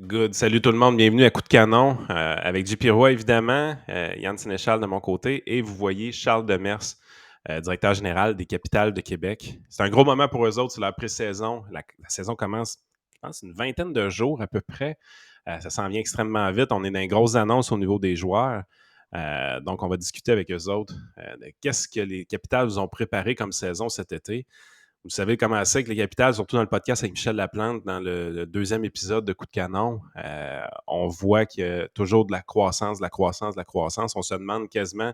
Good. Salut tout le monde, bienvenue à Coup de canon avec JP Roy évidemment, Yann Sénéchal de mon côté et vous voyez Charles Demers, directeur général des Capitales de Québec. C'est un gros moment pour eux autres, c'est la pré-saison. La saison commence, je pense, une vingtaine de jours à peu près. Ça s'en vient extrêmement vite. On est dans une grosse annonce au niveau des joueurs. Donc, on va discuter avec eux autres de qu'est-ce que les Capitales vous ont préparé comme saison cet été. Vous savez comment c'est que les Capitales, surtout dans le podcast avec Michel Laplante, dans le deuxième épisode de Coup de canon, on voit qu'il y a toujours de la croissance, de la croissance, de la croissance. On se demande quasiment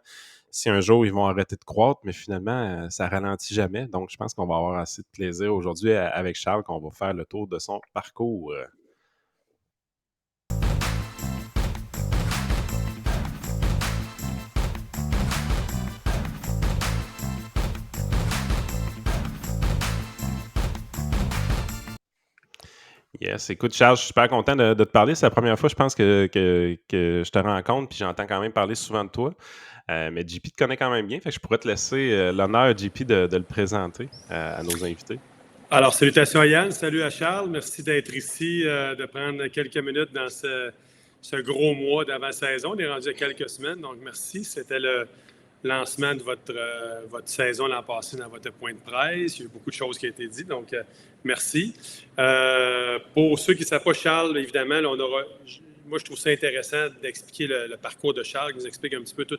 si un jour ils vont arrêter de croître, mais finalement, ça ralentit jamais. Donc, je pense qu'on va avoir assez de plaisir aujourd'hui avec Charles, qu'on va faire le tour de son parcours. Yes, écoute, Charles, je suis super content de te parler. C'est la première fois, je pense, que je te rencontre, puis j'entends quand même parler souvent de toi. Mais JP te connaît quand même bien, fait que je pourrais te laisser l'honneur, JP, de le présenter à nos invités. Alors, salutations à Yann, salut à Charles. Merci d'être ici, de prendre quelques minutes dans ce gros mois d'avant-saison. On est rendu à quelques semaines, donc merci. C'était le lancement de votre saison l'an passé dans votre point de presse. Il y a eu beaucoup de choses qui ont été dites, donc merci. Pour ceux qui ne savent pas Charles, évidemment, là, moi, je trouve ça intéressant d'expliquer le parcours de Charles, qui nous explique un petit peu tout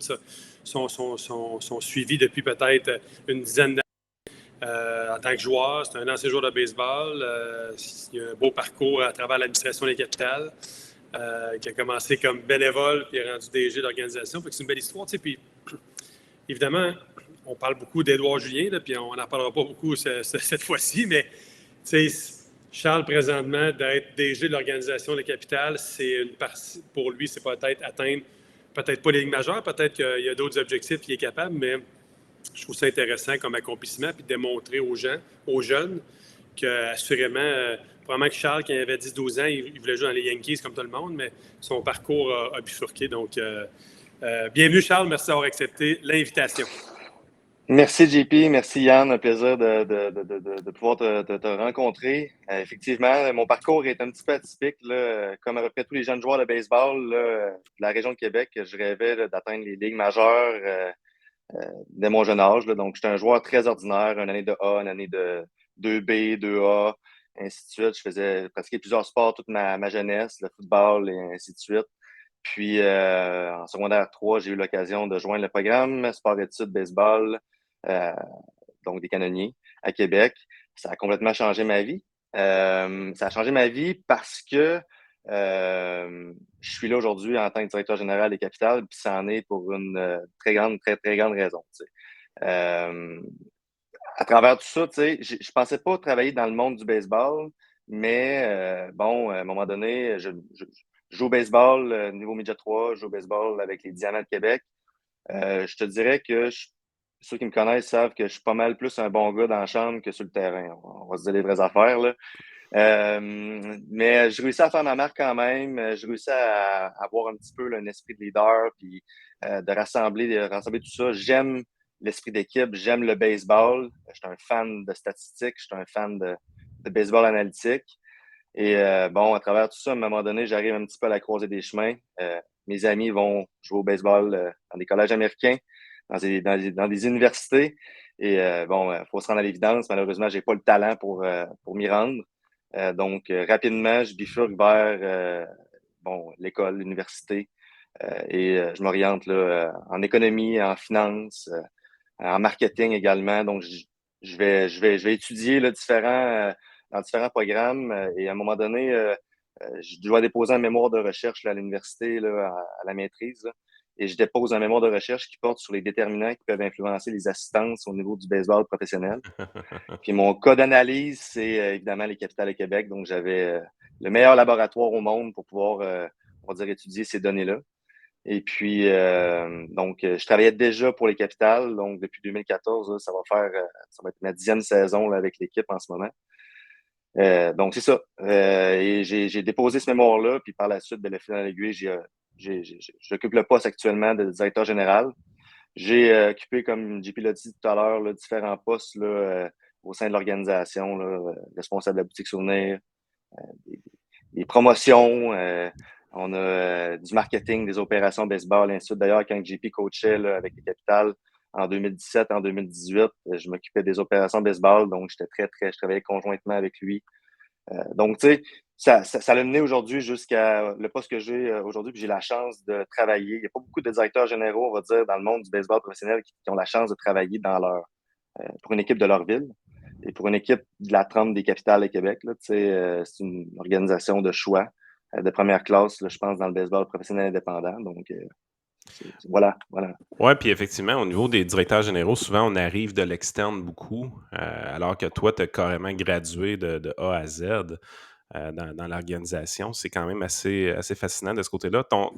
son suivi depuis peut-être une dizaine d'années. En tant que joueur, c'est un ancien joueur de baseball. Il a un beau parcours à travers l'administration des Capitales, qui a commencé comme bénévole puis est rendu DG de l'organisation. Fait que c'est une belle histoire. Puis, évidemment, on parle beaucoup d'Édouard Julien, là, puis on n'en parlera pas beaucoup cette fois-ci, mais Charles, présentement, d'être DG de l'organisation des Capitales, c'est une partie, pour lui, c'est peut-être atteindre, peut-être pas les ligues majeures, peut-être qu'il y a d'autres objectifs qu'il est capable, mais je trouve ça intéressant comme accomplissement, puis de démontrer aux gens, aux jeunes, qu'assurément, probablement que Charles, quand il avait 10-12 ans, il voulait jouer dans les Yankees comme tout le monde, mais son parcours a bifurqué. Donc, bienvenue Charles, merci d'avoir accepté l'invitation. Merci JP, merci Yann, un plaisir de pouvoir te rencontrer. Effectivement, mon parcours est un petit peu atypique, là, comme à peu près tous les jeunes joueurs de baseball là, de la région de Québec. Je rêvais là, d'atteindre les ligues majeures dès mon jeune âge. Là. Donc, j'étais un joueur très ordinaire, une année de A, une année de 2B, 2A, ainsi de suite. Je faisais pratiquer plusieurs sports toute ma jeunesse, le football et ainsi de suite. Puis, en secondaire 3, j'ai eu l'occasion de joindre le programme sport-études baseball, euh, donc des canonniers, à Québec. Ça a complètement changé ma vie. Ça a changé ma vie parce que je suis là aujourd'hui en tant que directeur général des Capitales, puis ça en est pour une très grande raison. À travers tout ça, je pensais pas travailler dans le monde du baseball, mais à un moment donné, je joue au baseball niveau Midget 3, je joue au baseball avec les Diamants de Québec. Je te dirais que ceux qui me connaissent savent que je suis pas mal plus un bon gars dans la chambre que sur le terrain. On va se dire les vraies affaires, là. Mais je réussis à faire ma marque quand même. Je réussis à avoir un petit peu là, un esprit de leader, puis de rassembler tout ça. J'aime l'esprit d'équipe, j'aime le baseball. Je suis un fan de statistiques, je suis un fan de baseball analytique. Et à travers tout ça, à un moment donné, j'arrive un petit peu à la croisée des chemins. Mes amis vont jouer au baseball dans des collèges américains, dans des universités. Et faut se rendre à l'évidence. Malheureusement, j'ai pas le talent pour m'y rendre. Rapidement, je bifurque vers l'école, l'université. Je m'oriente là, en économie, en finance, en marketing également. Donc, je vais étudier là, dans différents programmes. Et à un moment donné, je dois déposer un mémoire de recherche là, à l'université, là, à la maîtrise. Là, et je dépose un mémoire de recherche qui porte sur les déterminants qui peuvent influencer les assistances au niveau du baseball professionnel. Puis mon cas d'analyse, c'est évidemment les Capitales de Québec. Donc, j'avais le meilleur laboratoire au monde pour pouvoir, on va dire, étudier ces données-là. Et puis, je travaillais déjà pour les Capitales. Donc, depuis 2014, là, ça va être ma 10e saison là, avec l'équipe en ce moment. Donc, c'est ça. Et j'ai déposé ce mémoire-là. Puis par la suite, de le fil dans l'aiguille, j'occupe le poste actuellement de directeur général. J'ai occupé, comme JP l'a dit tout à l'heure, là, différents postes là, au sein de l'organisation, là, responsable de la boutique Souvenir, des des promotions, on a du marketing, des opérations baseball, ainsi de suite. D'ailleurs, quand JP coachait là, avec les Capitals en 2017, en 2018, je m'occupais des opérations baseball, donc je travaillais conjointement avec lui. Donc, tu sais, ça l'a mené aujourd'hui jusqu'à le poste que j'ai aujourd'hui, puis j'ai la chance de travailler. Il n'y a pas beaucoup de directeurs généraux, on va dire, dans le monde du baseball professionnel qui ont la chance de travailler pour une équipe de leur ville et pour une équipe de la trempe des Capitales de Québec. Là, c'est une organisation de choix de première classe, là, je pense, dans le baseball professionnel indépendant. Donc, voilà. Oui, puis effectivement, au niveau des directeurs généraux, souvent, on arrive de l'externe beaucoup, alors que toi, tu as carrément gradué de A à Z dans l'organisation. C'est quand même assez fascinant de ce côté-là. Ton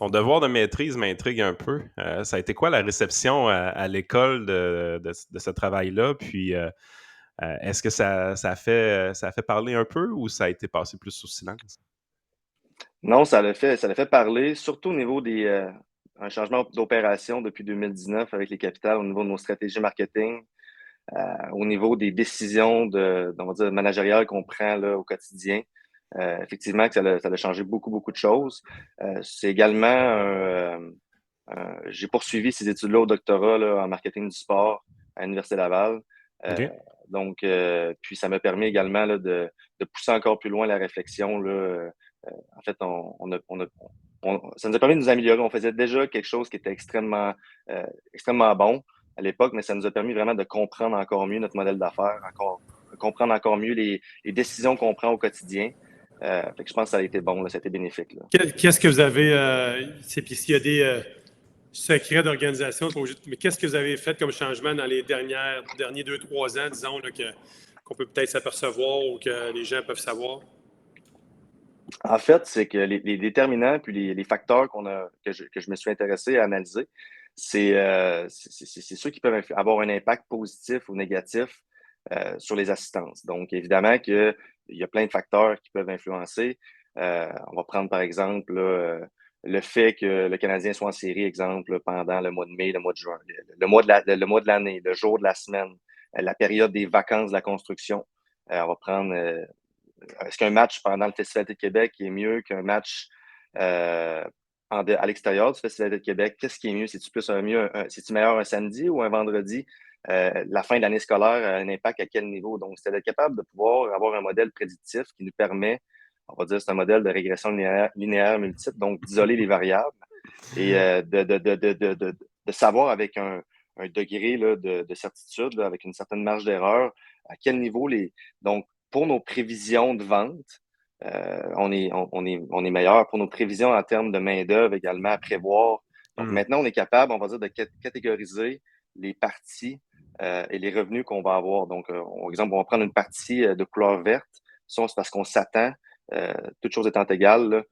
devoir de maîtrise m'intrigue un peu. Ça a été quoi la réception à l'école de ce travail-là? Puis, est-ce que ça a fait parler un peu ou ça a été passé plus sous silence? Non, ça l'a fait parler, surtout au niveau un changement d'opération depuis 2019 avec les Capitales, au niveau de nos stratégies marketing, au niveau des décisions on va dire, managériales qu'on prend là, au quotidien. Effectivement, que ça a changé beaucoup de choses. C'est également j'ai poursuivi ces études-là au doctorat là, en marketing du sport à l'Université Laval. OK. Donc, puis ça m'a permis également là, de pousser encore plus loin la réflexion. Là. En fait, ça nous a permis de nous améliorer. On faisait déjà quelque chose qui était extrêmement bon à l'époque, mais ça nous a permis vraiment de comprendre encore mieux notre modèle d'affaires, comprendre encore mieux les décisions qu'on prend au quotidien. Fait que je pense que ça a été bon, là, ça a été bénéfique. Là. Qu'est-ce que vous avez, puis s'il y a des secrets d'organisation, mais qu'est-ce que vous avez fait comme changement dans les derniers 2-3 ans, disons, là, qu'on peut peut-être s'apercevoir ou que les gens peuvent savoir? En fait, c'est que les déterminants puis les facteurs que je me suis intéressé à analyser, c'est ceux qui peuvent avoir un impact positif ou négatif sur les assistances. Donc, évidemment qu'il y a plein de facteurs qui peuvent influencer. On va prendre, par exemple, là, le fait que le Canadien soit en série, exemple, pendant le mois de mai, le mois de juin, le mois de l'année, le jour de la semaine, la période des vacances de la construction. On va prendre est-ce qu'un match pendant le Festival de Québec est mieux qu'un match à l'extérieur du Festival de Québec? Qu'est-ce qui est mieux? C'est-tu c'est-tu meilleur un samedi ou un vendredi? La fin de l'année scolaire a un impact à quel niveau? Donc, c'est d'être capable de pouvoir avoir un modèle prédictif qui nous permet, on va dire, c'est un modèle de régression linéaire multiple, donc d'isoler les variables et de savoir avec un degré là, de certitude, là, avec une certaine marge d'erreur, à quel niveau Donc, pour nos prévisions de vente, on est meilleur. Pour nos prévisions en termes de main-d'œuvre également à prévoir. Donc, maintenant, on est capable, on va dire, de catégoriser les parties et les revenus qu'on va avoir. Donc, par exemple, on va prendre une partie de couleur verte. Ça, c'est parce qu'on s'attend, toutes choses étant égales, là,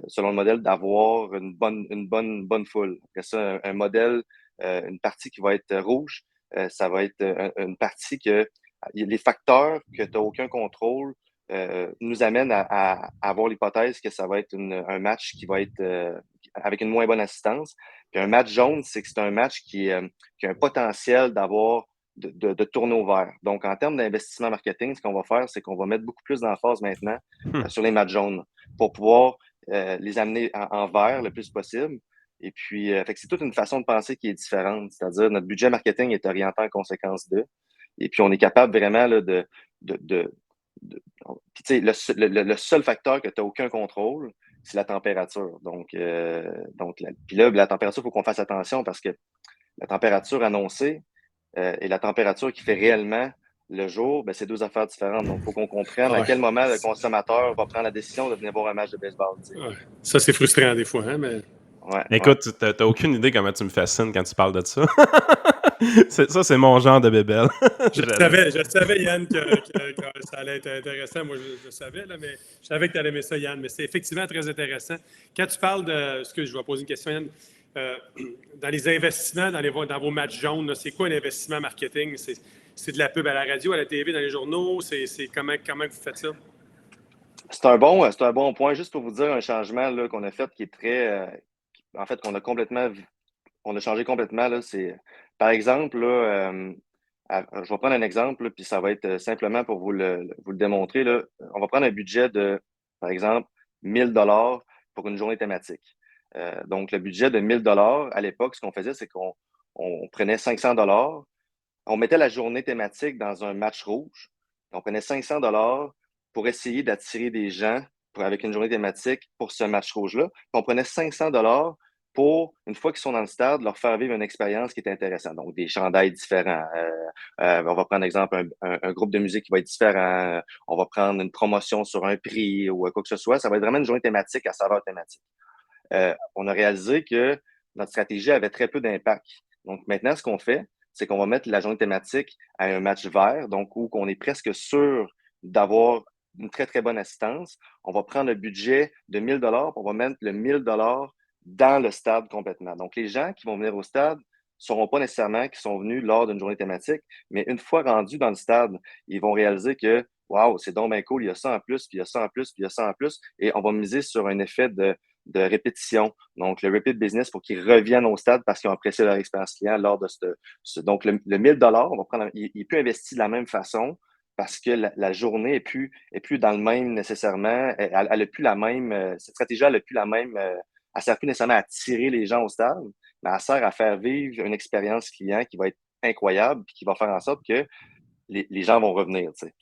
selon le modèle, d'avoir une bonne foule. Après ça, un modèle, une partie qui va être rouge, ça va être une partie que les facteurs que tu n'as aucun contrôle nous amènent à avoir l'hypothèse que ça va être un match qui va être avec une moins bonne assistance. Puis un match jaune, c'est que c'est un match qui a un potentiel d'avoir de tourner au vert. Donc, en termes d'investissement marketing, ce qu'on va faire, c'est qu'on va mettre beaucoup plus d'emphase maintenant sur les matchs jaunes pour pouvoir les amener en vert le plus possible. Et puis, fait que c'est toute une façon de penser qui est différente. C'est-à-dire, notre budget marketing est orienté en conséquence d'eux. Et puis, on est capable vraiment là, puis, tu sais, le seul facteur que tu n'as aucun contrôle, c'est la température. Donc puis là, la température, il faut qu'on fasse attention parce que la température annoncée et la température qui fait réellement le jour, ben, c'est deux affaires différentes. Donc, il faut qu'on comprenne à quel moment le consommateur va prendre la décision de venir voir un match de baseball. Ouais. Ça, c'est frustrant des fois, hein, mais... Ouais, Écoute, t'as aucune idée comment tu me fascines quand tu parles de ça. Ça, c'est mon genre de bébelle. Je savais, Yann, que ça allait être intéressant. Moi, je savais, là, mais je savais que tu allais aimer ça, Yann. Mais c'est effectivement très intéressant. Quand tu parles de... Je vais poser une question, Yann. Dans les investissements, dans vos matchs jaunes, c'est quoi un investissement marketing? C'est de la pub à la radio, à la TV, dans les journaux? Comment vous faites ça? c'est un bon point. Juste pour vous dire un changement là, qu'on a fait qui est très... en fait, on a changé complètement. Là, par exemple, là, je vais prendre un exemple, là, puis ça va être simplement pour vous le démontrer. Là. On va prendre un budget de Par exemple, 1 000 $ pour une journée thématique. Donc, le budget de 1 000 $ à l'époque, ce qu'on faisait, c'est qu'on prenait 500 $, on mettait la journée thématique dans un match rouge. On prenait 500 $ pour essayer d'attirer des gens avec une journée thématique pour ce match rouge-là. Puis on prenait 500 $ pour, une fois qu'ils sont dans le stade, leur faire vivre une expérience qui est intéressante. Donc, des chandails différents. On va prendre, exemple, un groupe de musique qui va être différent. On va prendre une promotion sur un prix ou quoi que ce soit. Ça va être vraiment une journée thématique à saveur thématique. On a réalisé que notre stratégie avait très peu d'impact. Donc, maintenant, ce qu'on fait, c'est qu'on va mettre la journée thématique à un match vert, donc où on est presque sûr d'avoir une très, très bonne assistance. On va prendre le budget de 1 000 $, on va mettre le 1 000 $ dans le stade complètement. Donc, les gens qui vont venir au stade ne sauront pas nécessairement qu'ils sont venus lors d'une journée thématique, mais une fois rendus dans le stade, ils vont réaliser que waouh, c'est donc bien cool, il y a ça en plus, puis il y a ça en plus, puis il y a ça en plus. Et on va miser sur un effet de répétition. Donc, le repeat business pour qu'ils reviennent au stade parce qu'ils ont apprécié leur expérience client lors de donc, le 1 000 $, on va prendre, il est plus investi de la même façon parce que la journée est plus dans le même nécessairement, elle a plus la même, cette stratégie, elle a plus la même, elle sert plus nécessairement à attirer les gens au stade, mais elle sert à faire vivre une expérience client qui va être incroyable puis qui va faire en sorte que les gens vont revenir, tu sais.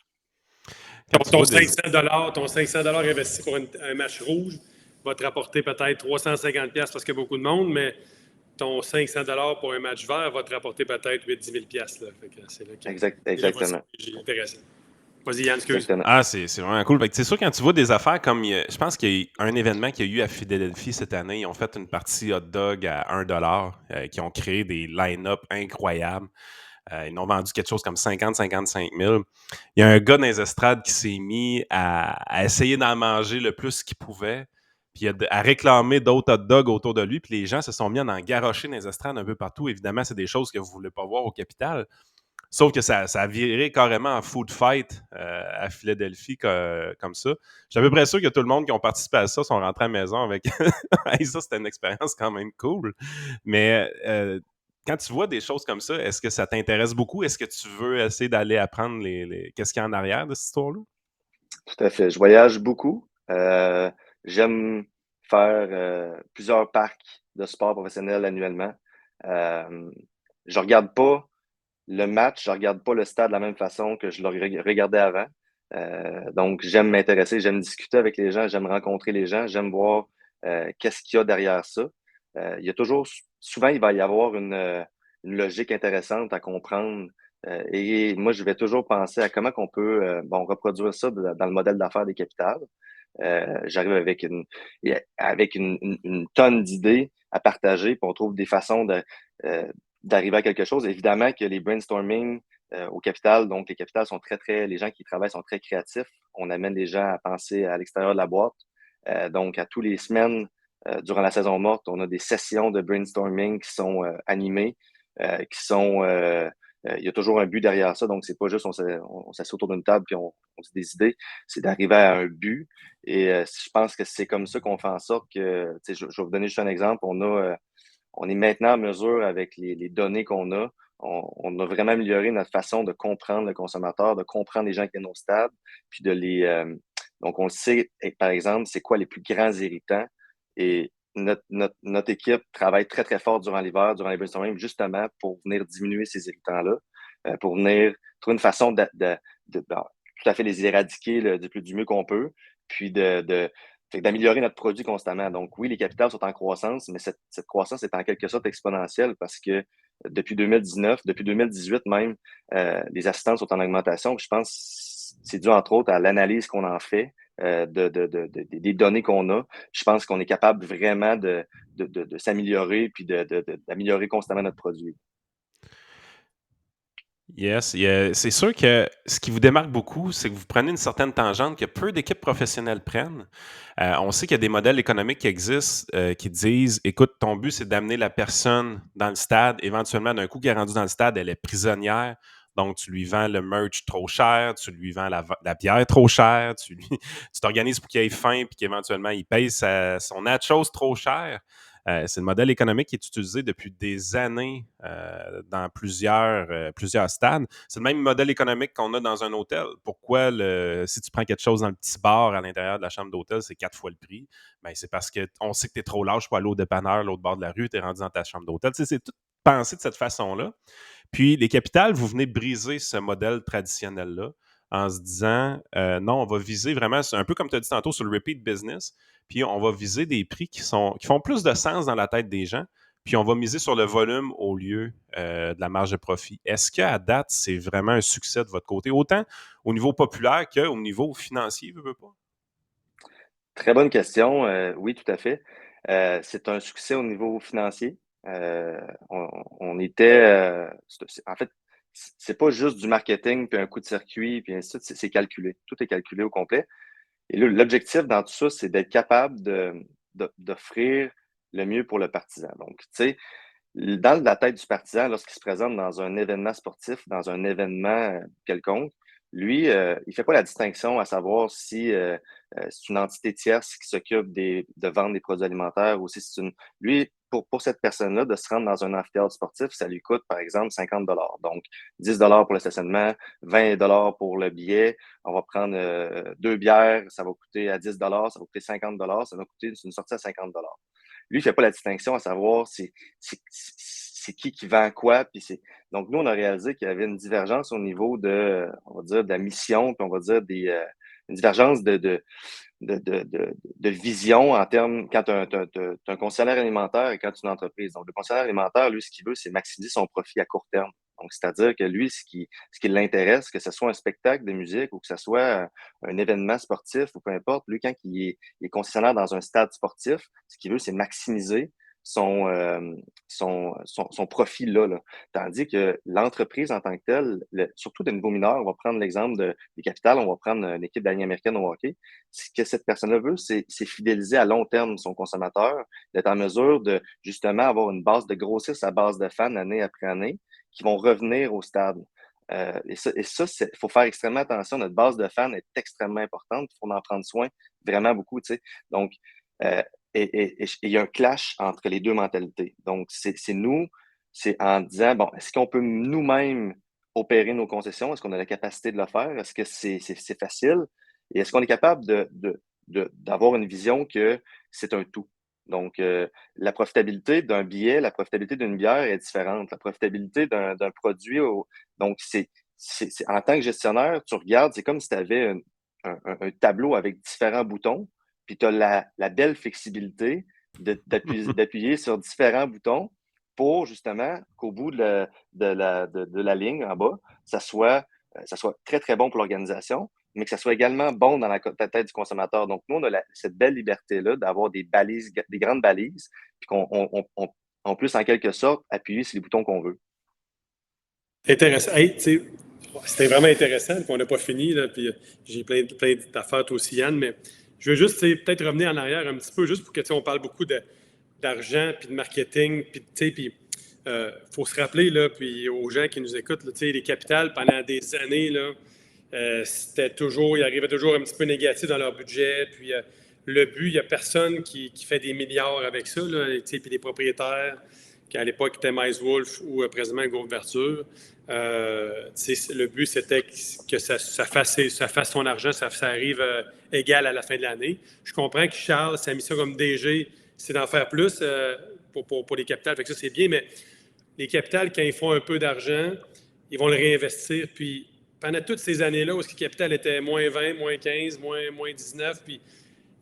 Ton 500 $ investi pour un match rouge va te rapporter peut-être 350$ parce qu'il y a beaucoup de monde, mais ton 500 $ pour un match vert va te rapporter peut-être 8-10 000$. Là. Fait que c'est là Exactement. C'est intéressant. Vas-y, Yann, excuse. Exactement. Ah, c'est vraiment cool. Fait que c'est sûr, quand tu vois des affaires comme... je pense qu'il y a un événement qu'il y a eu à Philadelphie cette année. Ils ont fait une partie hot dog à 1 $, qui ont créé des line-up incroyables. Ils ont vendu quelque chose comme 50-55 000. Il y a un gars dans les estrades qui s'est mis à essayer d'en manger le plus qu'il pouvait, puis à réclamer d'autres hot dogs autour de lui, puis les gens se sont mis à en garrocher dans les estrades un peu partout. Évidemment, c'est des choses que vous ne voulez pas voir au Capitole. Sauf que ça a viré carrément en food fight à Philadelphie comme ça. Je suis à peu près sûr que tout le monde qui ont participé à ça sont rentrés à la maison avec... ça, c'était une expérience quand même cool. Mais... quand tu vois des choses comme ça, est-ce que ça t'intéresse beaucoup? Est-ce que tu veux essayer d'aller apprendre qu'est-ce qu'il y a en arrière de cette histoire-là? Tout à fait. Je voyage beaucoup. J'aime faire plusieurs parcs de sport professionnel annuellement. Je regarde pas le match, je regarde pas le stade de la même façon que je le regardais avant. Donc, j'aime m'intéresser, j'aime discuter avec les gens, j'aime rencontrer les gens, j'aime voir qu'est-ce qu'il y a derrière ça. Il y a souvent, il va y avoir une logique intéressante à comprendre. Et moi, je vais toujours penser à comment on peut reproduire ça dans le modèle d'affaires des capitales. J'arrive avec une tonne d'idées à partager, puis on trouve des façons d'arriver à quelque chose. Évidemment que les brainstorming au capital, donc les capitales sont les gens qui travaillent sont très créatifs. On amène les gens à penser à l'extérieur de la boîte. Donc, à tous les semaines, durant la saison morte, on a des sessions de brainstorming qui sont animées, il y a toujours un but derrière ça, donc c'est pas juste on s'assied autour d'une table puis on se dit des idées, c'est d'arriver à un but. Et je pense que c'est comme ça qu'on fait en sorte que, je vais vous donner juste un exemple, on est maintenant en mesure avec les données qu'on a, on a vraiment amélioré notre façon de comprendre le consommateur, de comprendre les gens qui viennent au stade, puis donc on sait, par exemple, c'est quoi les plus grands irritants. Et notre équipe travaille très, très fort durant l'hiver, durant les brainstorming, justement pour venir diminuer ces irritants-là, pour venir trouver une façon de tout à fait les éradiquer du mieux qu'on peut, puis d'améliorer notre produit constamment. Donc oui, les capitales sont en croissance, mais cette croissance est en quelque sorte exponentielle parce que depuis 2019, depuis 2018 même, les assistances sont en augmentation. Puis je pense que c'est dû entre autres à l'analyse qu'on en fait, des données qu'on a. Je pense qu'on est capable vraiment de s'améliorer puis d'améliorer constamment notre produit. Yes. C'est sûr que ce qui vous démarque beaucoup, c'est que vous prenez une certaine tangente que peu d'équipes professionnelles prennent. On sait qu'il y a des modèles économiques qui existent qui disent, écoute, ton but, c'est d'amener la personne dans le stade. Éventuellement, d'un coup, qui est rendue dans le stade, elle est prisonnière. Donc, tu lui vends le merch trop cher, tu lui vends la bière trop chère, tu t'organises pour qu'il ait faim puis qu'éventuellement, il paye son nachos trop cher. C'est le modèle économique qui est utilisé depuis des années dans plusieurs stades. C'est le même modèle économique qu'on a dans un hôtel. Pourquoi, si tu prends quelque chose dans le petit bar à l'intérieur de la chambre d'hôtel, c'est 4 fois le prix? Ben, c'est parce qu'on sait que tu es trop lâche pour aller au dépanneur, l'autre bord de la rue, tu es rendu dans ta chambre d'hôtel. Tu sais, c'est tout pensé de cette façon-là. Puis, les capitales, vous venez briser ce modèle traditionnel-là en se disant, non, on va viser vraiment, c'est un peu comme tu as dit tantôt sur le repeat business, puis on va viser des prix qui font plus de sens dans la tête des gens, puis on va miser sur le volume au lieu de la marge de profit. Est-ce qu'à date, c'est vraiment un succès de votre côté, autant au niveau populaire qu'au niveau financier, veux pas? Très bonne question. Oui, tout à fait. C'est un succès au niveau financier. On était, en fait, c'est pas juste du marketing puis un coup de circuit puis ainsi de suite, c'est calculé. Tout est calculé au complet. Et là, l'objectif dans tout ça, c'est d'être capable d'offrir le mieux pour le partisan. Donc, tu sais, dans la tête du partisan, lorsqu'il se présente dans un événement sportif, dans un événement quelconque, lui, il ne fait pas la distinction à savoir si c'est une entité tierce qui s'occupe de vendre des produits alimentaires ou si c'est une. Lui, pour cette personne-là, de se rendre dans un amphithéâtre sportif, ça lui coûte, par exemple, 50 $. Donc, 10 $ pour le stationnement, 20 $ pour le billet. On va prendre 2 bières, ça va coûter à 10 $, ça va coûter 50 $, ça va coûter une sortie à 50 $. Lui, il ne fait pas la distinction à savoir c'est qui vend quoi. Donc, nous, on a réalisé qu'il y avait une divergence au niveau on va dire, de la mission, puis on va dire une divergence de vision en termes quand tu as un concessionnaire alimentaire et quand tu as une entreprise. Donc, le concessionnaire alimentaire, lui, ce qu'il veut, c'est maximiser son profit à court terme. Donc, c'est-à-dire que lui, ce qui l'intéresse, que ce soit un spectacle de musique ou que ce soit un événement sportif ou peu importe, lui, quand il est concessionnaire dans un stade sportif, ce qu'il veut, c'est maximiser son profit là. Tandis que l'entreprise en tant que telle, surtout des nouveaux mineurs, on va prendre l'exemple des capitales, on va prendre une équipe de la Ligue américaine au hockey. Ce que cette personne-là veut, c'est fidéliser à long terme son consommateur, d'être en mesure de justement avoir une base, de grossir sa base de fans année après année qui vont revenir au stade. Et ça, il faut faire extrêmement attention. Notre base de fans est extrêmement importante. Il faut en prendre soin vraiment beaucoup. Tu sais. Donc, et il y a un clash entre les deux mentalités. Donc, c'est en disant, bon, est-ce qu'on peut nous-mêmes opérer nos concessions? Est-ce qu'on a la capacité de le faire? Est-ce que c'est facile? Et est-ce qu'on est capable d'avoir une vision que c'est un tout? Donc, la profitabilité d'un billet, la profitabilité d'une bière est différente. La profitabilité d'un produit, donc en tant que gestionnaire, tu regardes, c'est comme si tu avais un tableau avec différents boutons, puis tu as la belle flexibilité d'appuyer sur différents boutons pour justement qu'au bout de la ligne en bas, ça soit très, très bon pour l'organisation, mais que ça soit également bon dans la tête du consommateur. Donc, nous, on a cette belle liberté-là d'avoir des balises, des grandes balises, puis qu'on puisse en quelque sorte appuyer sur les boutons qu'on veut. Intéressant. Hey, c'était vraiment intéressant, puis on n'a pas fini, là, puis j'ai plein d'affaires toi aussi, Yann, mais je veux juste peut-être revenir en arrière un petit peu, juste pour que on parle beaucoup d'argent, puis de marketing, puis faut se rappeler, là, puis aux gens qui nous écoutent, là, les capitales, pendant des années, là, ils arrivaient toujours un petit peu négatifs dans leur budget, puis le but, il n'y a personne qui fait des milliards avec ça, là, puis les propriétaires, qui à l'époque étaient Mize Wolf ou présentement Groupe Verture, le but, c'était que ça fasse son argent, ça arrive égal à la fin de l'année. Je comprends que Charles, sa mission comme DG, c'est d'en faire plus pour les capitales. Fait que ça, c'est bien, mais les capitales, quand ils font un peu d'argent, ils vont le réinvestir. Puis pendant toutes ces années-là où les capitales étaient moins 20, moins 15, moins 19, puis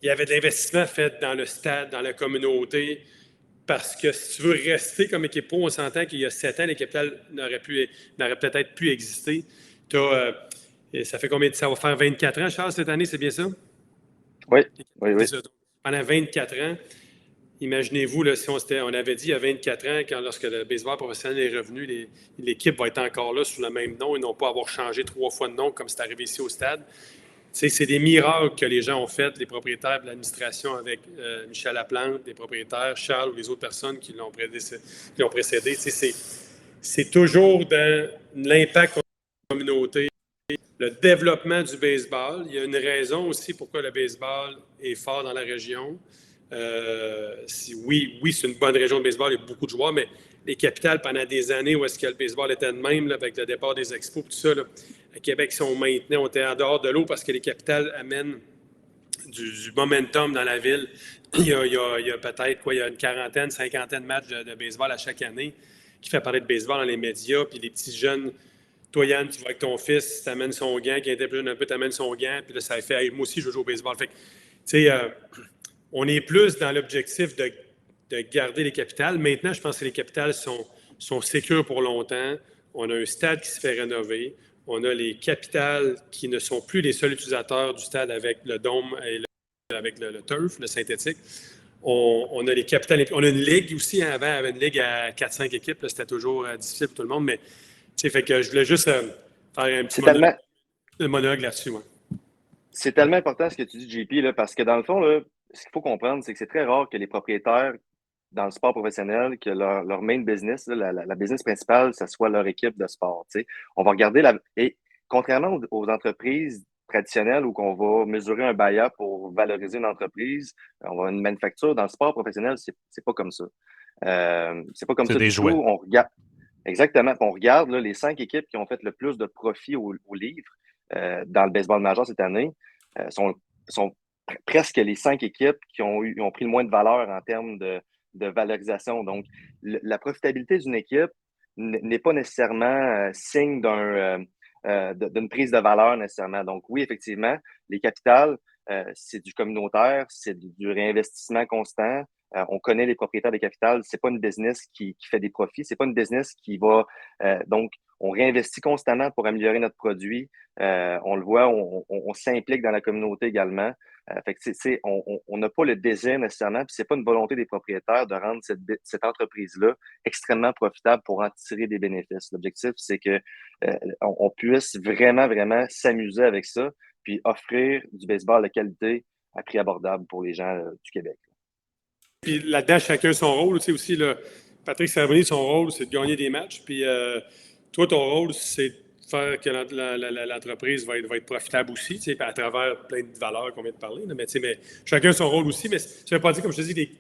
il y avait de l'investissement fait dans le stade, dans la communauté. Parce que si tu veux rester comme équipe pro, on s'entend qu'il y a 7 ans, les capitales n'auraient peut-être pu exister. Ça fait combien de temps? Ça va faire 24 ans, Charles, cette année, c'est bien ça? Oui. Pendant 24 ans, imaginez-vous, là, si on avait dit il y a 24 ans, lorsque le baseball professionnel est revenu, l'équipe va être encore là sous le même nom et non pas avoir changé 3 fois de nom comme c'est arrivé ici au stade. C'est des miracles que les gens ont fait, les propriétaires de l'administration avec Michel Laplante, les propriétaires, Charles ou les autres personnes qui l'ont précédé. C'est toujours dans l'impact de la communauté, le développement du baseball. Il y a une raison aussi pourquoi le baseball est fort dans la région. Oui, c'est une bonne région de baseball, il y a beaucoup de joueurs, mais les capitales, pendant des années où est-ce que le baseball était de même, là, avec le départ des expos et tout ça, là, à Québec, si on maintenait, on était en dehors de l'eau parce que les capitales amènent du momentum dans la ville. Il y a peut-être il y a une quarantaine, cinquantaine de matchs de baseball à chaque année qui fait parler de baseball dans les médias, puis les petits jeunes. Toi, Yann, tu vois que ton fils t'amène son gant, qui était plus jeune un peu, t'amène son gant, puis là, ça fait hey, moi aussi, je veux jouer au baseball. Fait que, tu sais, on est plus dans l'objectif de garder les capitales. Maintenant, je pense que les capitales sont sécures pour longtemps. On a un stade qui se fait rénover. On a les capitales qui ne sont plus les seuls utilisateurs du stade avec le dôme et avec le turf, le synthétique. On a les capitales. On a une ligue aussi. Hein, avant, il y avait une ligue à 4-5 équipes. C'était toujours difficile pour tout le monde. Mais, tu sais, fait que je voulais juste faire un petit monologue là-dessus. Ouais. C'est tellement important ce que tu dis, JP, là, parce que dans le fond, là, ce qu'il faut comprendre, c'est que c'est très rare que les propriétaires dans le sport professionnel, que leur main business, là, la business principale, ce soit leur équipe de sport. T'sais. On va regarder Et contrairement aux entreprises traditionnelles où on va mesurer un BAYA pour valoriser une entreprise, on va avoir une manufacture. Dans le sport professionnel, c'est pas comme ça. C'est pas comme C'est ça des du jouets. tout. On regarde. Exactement. On regarde là, les 5 équipes qui ont fait le plus de profit au livre dans le baseball majeur cette année. Sont presque les 5 équipes qui ont pris le moins de valeur en termes de valorisation. Donc, la profitabilité d'une équipe n'est pas nécessairement signe d'une prise de valeur nécessairement. Donc, oui, effectivement, les capitales, c'est du communautaire, c'est du réinvestissement constant. On connaît les propriétaires des capitales. C'est pas une business qui fait des profits. C'est pas une business qui va. Donc, on réinvestit constamment pour améliorer notre produit. On le voit, on s'implique dans la communauté également. Fait que, on n'a pas le désir nécessairement, puis c'est pas une volonté des propriétaires de rendre cette entreprise-là extrêmement profitable pour en tirer des bénéfices. L'objectif, c'est que on puisse vraiment, vraiment s'amuser avec ça, puis offrir du baseball de qualité à prix abordable pour les gens du Québec. Puis là-dedans, chacun son rôle. Tu sais aussi, là, Patrick Savoni, son rôle, c'est de gagner des matchs. Puis toi, ton rôle, c'est de faire que l'entreprise va être profitable aussi, tu sais, à travers plein de valeurs qu'on vient de parler. Là. Mais, tu sais, mais chacun son rôle aussi. Mais ça ne veut pas dire, comme je te dis,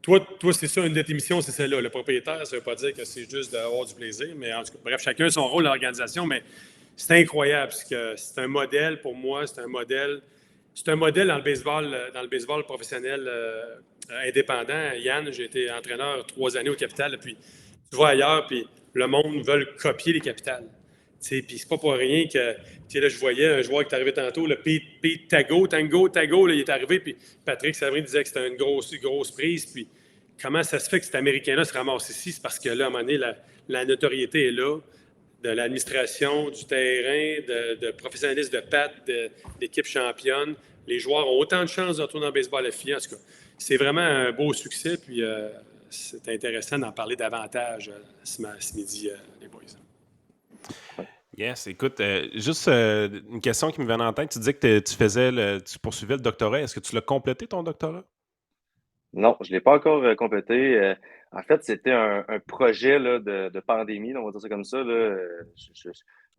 toi, c'est ça, une de tes missions, c'est celle-là. Le propriétaire, ça ne veut pas dire que c'est juste d'avoir du plaisir. Mais en tout cas, bref, chacun son rôle dans l'organisation. Mais c'est incroyable parce que c'est un modèle pour moi, c'est un modèle dans le baseball professionnel indépendant. Yann, j'ai été entraîneur 3 années au Capital, puis tu vas ailleurs, puis le monde veut copier les Capitales. Puis c'est pas pour rien que, là, je voyais un joueur qui est arrivé tantôt, le Pete Tango, là, il est arrivé, puis Patrick Savary disait que c'était une grosse prise, puis comment ça se fait que cet Américain-là se ramasse ici? C'est parce que là, à un moment donné, la notoriété est là, de l'administration, du terrain, de professionnalisme de patte, d'équipe championne. Les joueurs ont autant de chances de retourner en baseball à filles. En tout cas, c'est vraiment un beau succès. Puis c'est intéressant d'en parler davantage ce midi, les boys. Yes, écoute, juste une question qui me vient en tête. Tu disais que tu poursuivais le doctorat. Est-ce que tu l'as complété, ton doctorat? Non, je ne l'ai pas encore complété. En fait, c'était un projet là, de pandémie, là, on va dire ça comme ça. Là.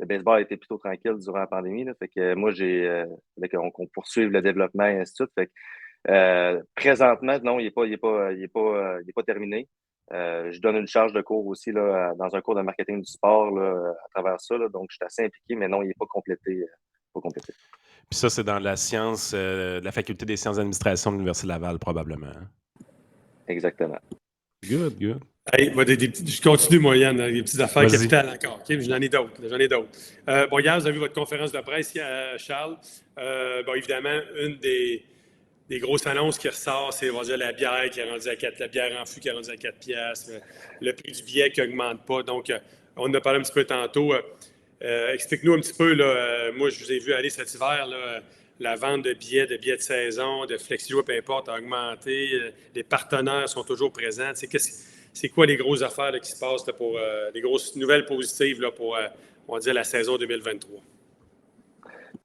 Le baseball a été plutôt tranquille durant la pandémie. Là, fait que moi, qu'on poursuive le développement et ainsi de suite. Fait que, présentement, non, il n'est pas terminé. Je donne une charge de cours aussi là, dans un cours de marketing du sport là, à travers ça. Là, donc, je suis assez impliqué, mais non, il n'est pas complété. Pas complété. Puis ça, c'est dans la science, la faculté des sciences d'administration de l'Université Laval, probablement. Hein? Exactement. Good. Hey, moi, je continue, moi, Yann, des petites affaires Vas-y. capitales encore. Okay? J'en ai d'autres. Bon, hier, vous avez vu votre conférence de presse, Charles. Bon, évidemment, une des grosses annonces qui ressort, c'est, on va dire, la bière qui est rendue à 4, la bière en fût qui est rendue à 4 piastres, le prix du billet qui n'augmente pas. Donc, on en a parlé un petit peu tantôt. Explique-nous un petit peu, là, moi, je vous ai vu aller cet hiver, là, la vente de billets de saison, de flexio, peu importe, a augmenté. Les partenaires sont toujours présents. C'est quoi les grosses affaires là, qui se passent là, pour les grosses nouvelles positives là, pour, on va dire, la saison 2023?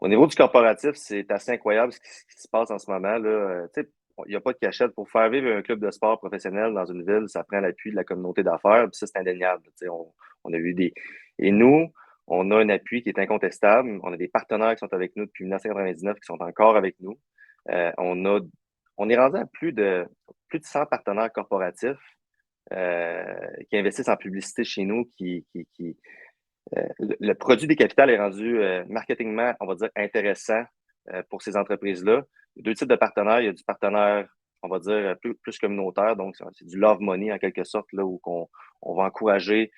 Au niveau du corporatif, c'est assez incroyable ce qui se passe en ce moment. Là. Il n'y a pas de cachette. Pour faire vivre un club de sport professionnel dans une ville, ça prend l'appui de la communauté d'affaires. Puis ça, c'est indéniable. On a eu des. Et nous, on a un appui qui est incontestable. On a des partenaires qui sont avec nous depuis 1999 qui sont encore avec nous. On a on est rendu à plus de 100 partenaires corporatifs qui investissent en publicité chez nous, le produit des capitales est rendu marketingement, on va dire, intéressant pour ces entreprises-là. Il y a deux types de partenaires. Il y a du partenaire, on va dire, plus communautaire, donc c'est du love money en quelque sorte, là, où on va encourager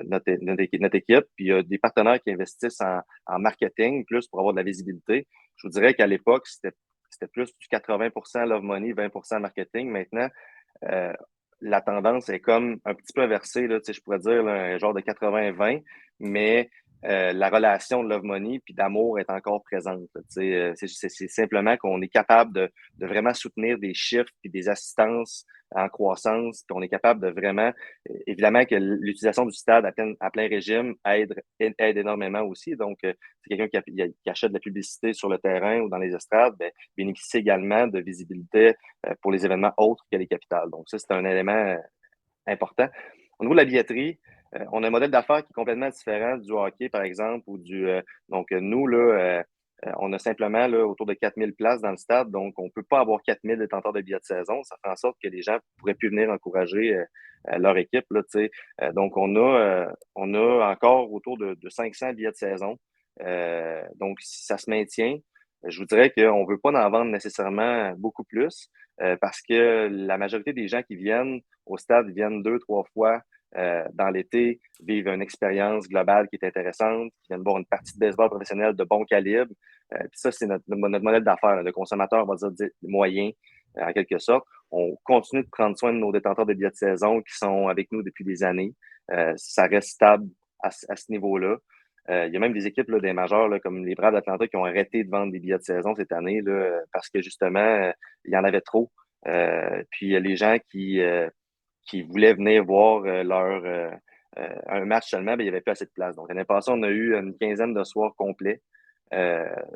notre équipe. Puis il y a des partenaires qui investissent en marketing, plus pour avoir de la visibilité. Je vous dirais qu'à l'époque, c'était plus du 80% love money, 20% marketing. Maintenant, la tendance est comme un petit peu inversée, là, je pourrais dire là, un genre de 80-20, mais la relation de love money puis d'amour est encore présente. C'est simplement qu'on est capable de vraiment soutenir des chiffres puis des assistances en croissance, puis on est capable de vraiment, évidemment que l'utilisation du stade à plein régime aide énormément aussi. Donc, c'est quelqu'un qui achète de la publicité sur le terrain ou dans les estrades, ben, bénéficie également de visibilité pour les événements autres que les capitales. Donc, ça, c'est un élément important. Au niveau de la billetterie, on a un modèle d'affaires qui est complètement différent du hockey, par exemple, ou donc, nous, là, on a simplement là, autour de 4000 places dans le stade, donc on ne peut pas avoir 4000 détenteurs de billets de saison. Ça fait en sorte que les gens ne pourraient plus venir encourager leur équipe. Là, donc, on a encore autour de 500 billets de saison. Donc, si ça se maintient, je vous dirais qu'on ne veut pas en vendre nécessairement beaucoup plus parce que la majorité des gens qui viennent au stade viennent 2-3 fois dans l'été, vivent une expérience globale qui est intéressante, qui viennent voir une partie de baseball professionnel de bon calibre. Puis ça, c'est notre modèle d'affaires. Le consommateur, on va dire moyen, en quelque sorte. On continue de prendre soin de nos détenteurs de billets de saison qui sont avec nous depuis des années. Ça reste stable à ce niveau-là. Il y a même des équipes là, des majeurs là, comme les Braves d'Atlanta qui ont arrêté de vendre des billets de saison cette année là, parce que justement, il y en avait trop. Puis il y a les gens qui voulaient venir voir un match seulement, ben, il n'y avait plus assez de place. Donc, l'année passée, on a eu une quinzaine de soirs complets.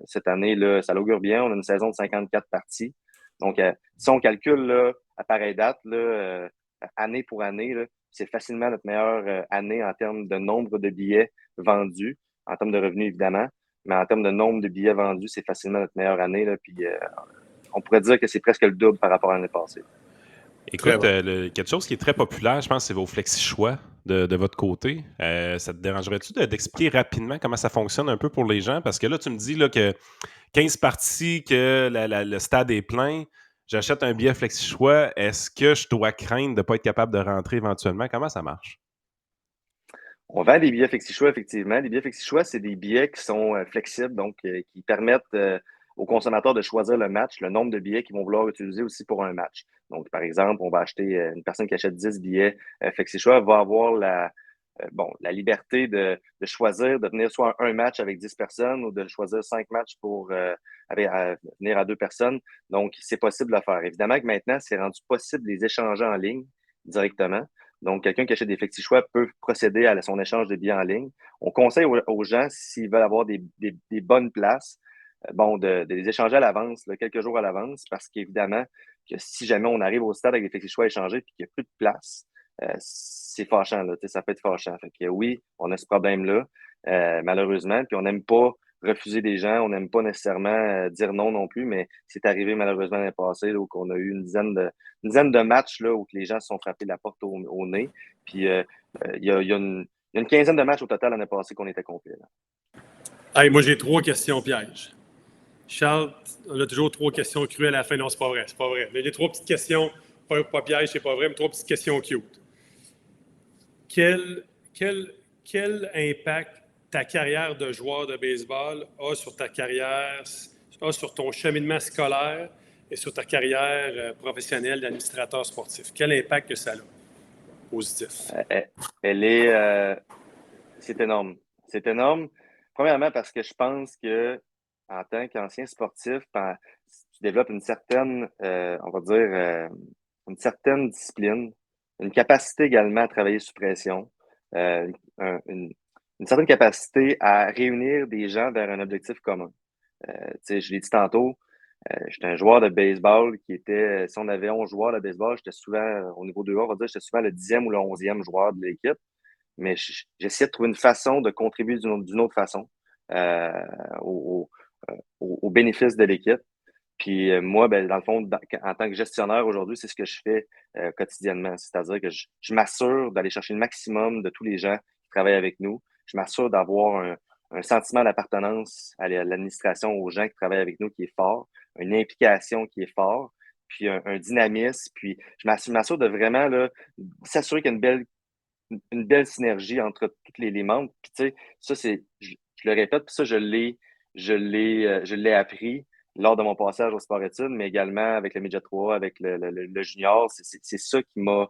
Cette année, là, ça l'augure bien. On a une saison de 54 parties. Donc, si on calcule là, à pareille date, là, année pour année, là, c'est facilement notre meilleure année en termes de nombre de billets vendus, en termes de revenus, évidemment. Mais en termes de nombre de billets vendus, c'est facilement notre meilleure année. Là, puis, on pourrait dire que c'est presque le double par rapport à l'année passée. Écoute, quelque chose qui est très populaire, je pense, c'est vos flexi-choix de votre côté. Ça te dérangerait-tu d'expliquer rapidement comment ça fonctionne un peu pour les gens? Parce que là, tu me dis là, que 15 parties, que le stade est plein, j'achète un billet flexi-choix. Est-ce que je dois craindre de ne pas être capable de rentrer éventuellement? Comment ça marche? On vend des billets flexi-choix, effectivement. Les billets flexi-choix, c'est des billets qui sont flexibles, donc qui permettent aux consommateurs de choisir le match, le nombre de billets qu'ils vont vouloir utiliser aussi pour un match. Donc, par exemple, on va acheter une personne qui achète 10 billets flexi-choix va avoir la liberté de choisir de venir soit un match avec 10 personnes ou de choisir 5 matchs pour venir à 2 personnes. Donc, c'est possible de le faire. Évidemment que maintenant, c'est rendu possible de les échanger en ligne directement. Donc, quelqu'un qui achète des flexi-choix peut procéder à son échange de billets en ligne. On conseille aux gens, s'ils veulent avoir des bonnes places, de les échanger à l'avance, là, quelques jours à l'avance, parce qu'évidemment, que si jamais on arrive au stade avec des flexi-choix échangés et qu'il n'y a plus de place, c'est fâchant, là, ça peut être fâchant. Fait que oui, on a ce problème-là, malheureusement, puis on n'aime pas refuser des gens, on n'aime pas nécessairement dire non plus, mais c'est arrivé malheureusement l'année passée là, où on a eu une dizaine de matchs là, où les gens se sont frappés la porte au nez. Puis il y a une quinzaine de matchs au total l'année passée qu'on était complet. Hey, moi, j'ai 3 questions pièges. Charles, on a toujours 3 questions crues à la fin. Non, c'est pas vrai, c'est pas vrai. Mais les 3 petites questions, pas pièges, c'est pas vrai, mais 3 petites questions cute. Quel impact ta carrière de joueur de baseball a sur ta carrière, a sur ton cheminement scolaire et sur ta carrière professionnelle d'administrateur sportif? Quel impact que ça a? Positif. C'est énorme. C'est énorme. Premièrement, parce que je pense que en tant qu'ancien sportif, tu développes une certaine, on va dire, une certaine discipline, une capacité également à travailler sous pression, euh, une, une certaine capacité à réunir des gens vers un objectif commun. Je l'ai dit tantôt, j'étais un joueur de baseball qui était, si on avait 11 joueurs de baseball, j'étais souvent, au niveau 2A, on va dire, j'étais souvent le 10e ou le 11e joueur de l'équipe. Mais j'essayais de trouver une façon de contribuer d'une autre façon euh, au bénéfice de l'équipe. Puis moi, ben, dans le fond, en tant que gestionnaire aujourd'hui, c'est ce que je fais quotidiennement. C'est-à-dire que je m'assure d'aller chercher le maximum de tous les gens qui travaillent avec nous. Je m'assure d'avoir un sentiment d'appartenance à l'administration, aux gens qui travaillent avec nous qui est fort, une implication qui est fort, puis un dynamisme. Puis je m'assure de vraiment là, s'assurer qu'il y a une belle synergie entre tous les membres. Puis tu sais, ça, je le répète, puis ça, je l'ai appris lors de mon passage au sport-études, mais également avec le Midget 3, avec le junior. C'est ça qui m'a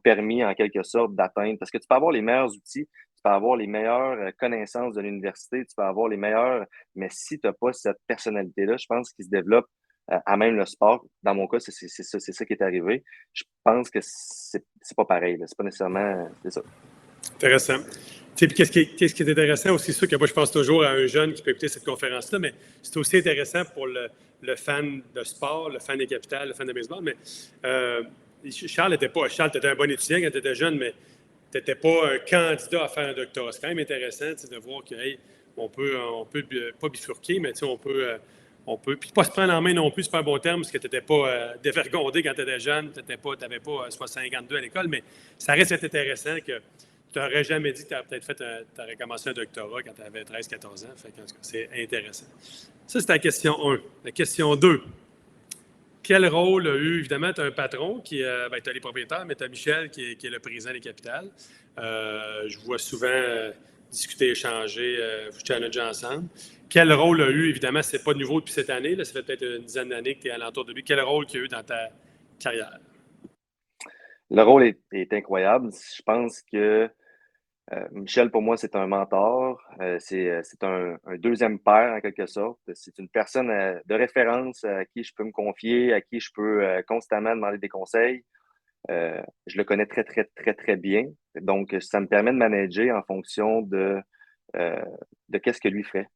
permis, en quelque sorte, d'atteindre. Parce que tu peux avoir les meilleurs outils, tu peux avoir les meilleures connaissances de l'université, tu peux avoir les meilleurs, mais si tu n'as pas cette personnalité-là, je pense qu'il se développe à même le sport. Dans mon cas, c'est ça qui est arrivé. Je pense que c'est pas pareil. C'est pas nécessairement. C'est ça. Intéressant. Tu sais, puis qu'est-ce qui est intéressant aussi, c'est sûr que moi, je pense toujours à un jeune qui peut écouter cette conférence-là, mais c'est aussi intéressant pour le fan de sport, le fan des Capitales, le fan de baseball. Mais Charles, tu étais un bon étudiant quand tu étais jeune, mais tu n'étais pas un candidat à faire un doctorat. C'est quand même intéressant de voir que, hey, on peut pas bifurquer, mais on peut. Puis pas se prendre en main non plus, c'est pas un bon terme, parce que tu n'étais pas dévergondé quand tu étais jeune, tu n'avais pas soit 52 à l'école, mais ça reste intéressant que tu n'aurais jamais dit que tu aurais commencé un doctorat quand tu avais 13-14 ans. Fait que, en tout cas, c'est intéressant. Ça, c'est la question 1. La question 2. Quel rôle a eu, évidemment, tu as un patron qui tu as les propriétaires, mais tu as Michel qui est le président des Capitales. Je vois souvent discuter, échanger, vous challenger ensemble. Quel rôle a eu, évidemment, c'est pas nouveau depuis cette année, là, ça fait peut-être une dizaine d'années que tu es alentour de lui. Quel rôle qu'il a eu dans ta carrière? Le rôle est incroyable. Je pense que Michel, pour moi, c'est un mentor. C'est un deuxième père, en quelque sorte. C'est une personne de référence à qui je peux me confier, à qui je peux constamment demander des conseils. Je le connais très, très, très, très bien. Donc, ça me permet de manager en fonction euh, de qu'est-ce que lui ferait.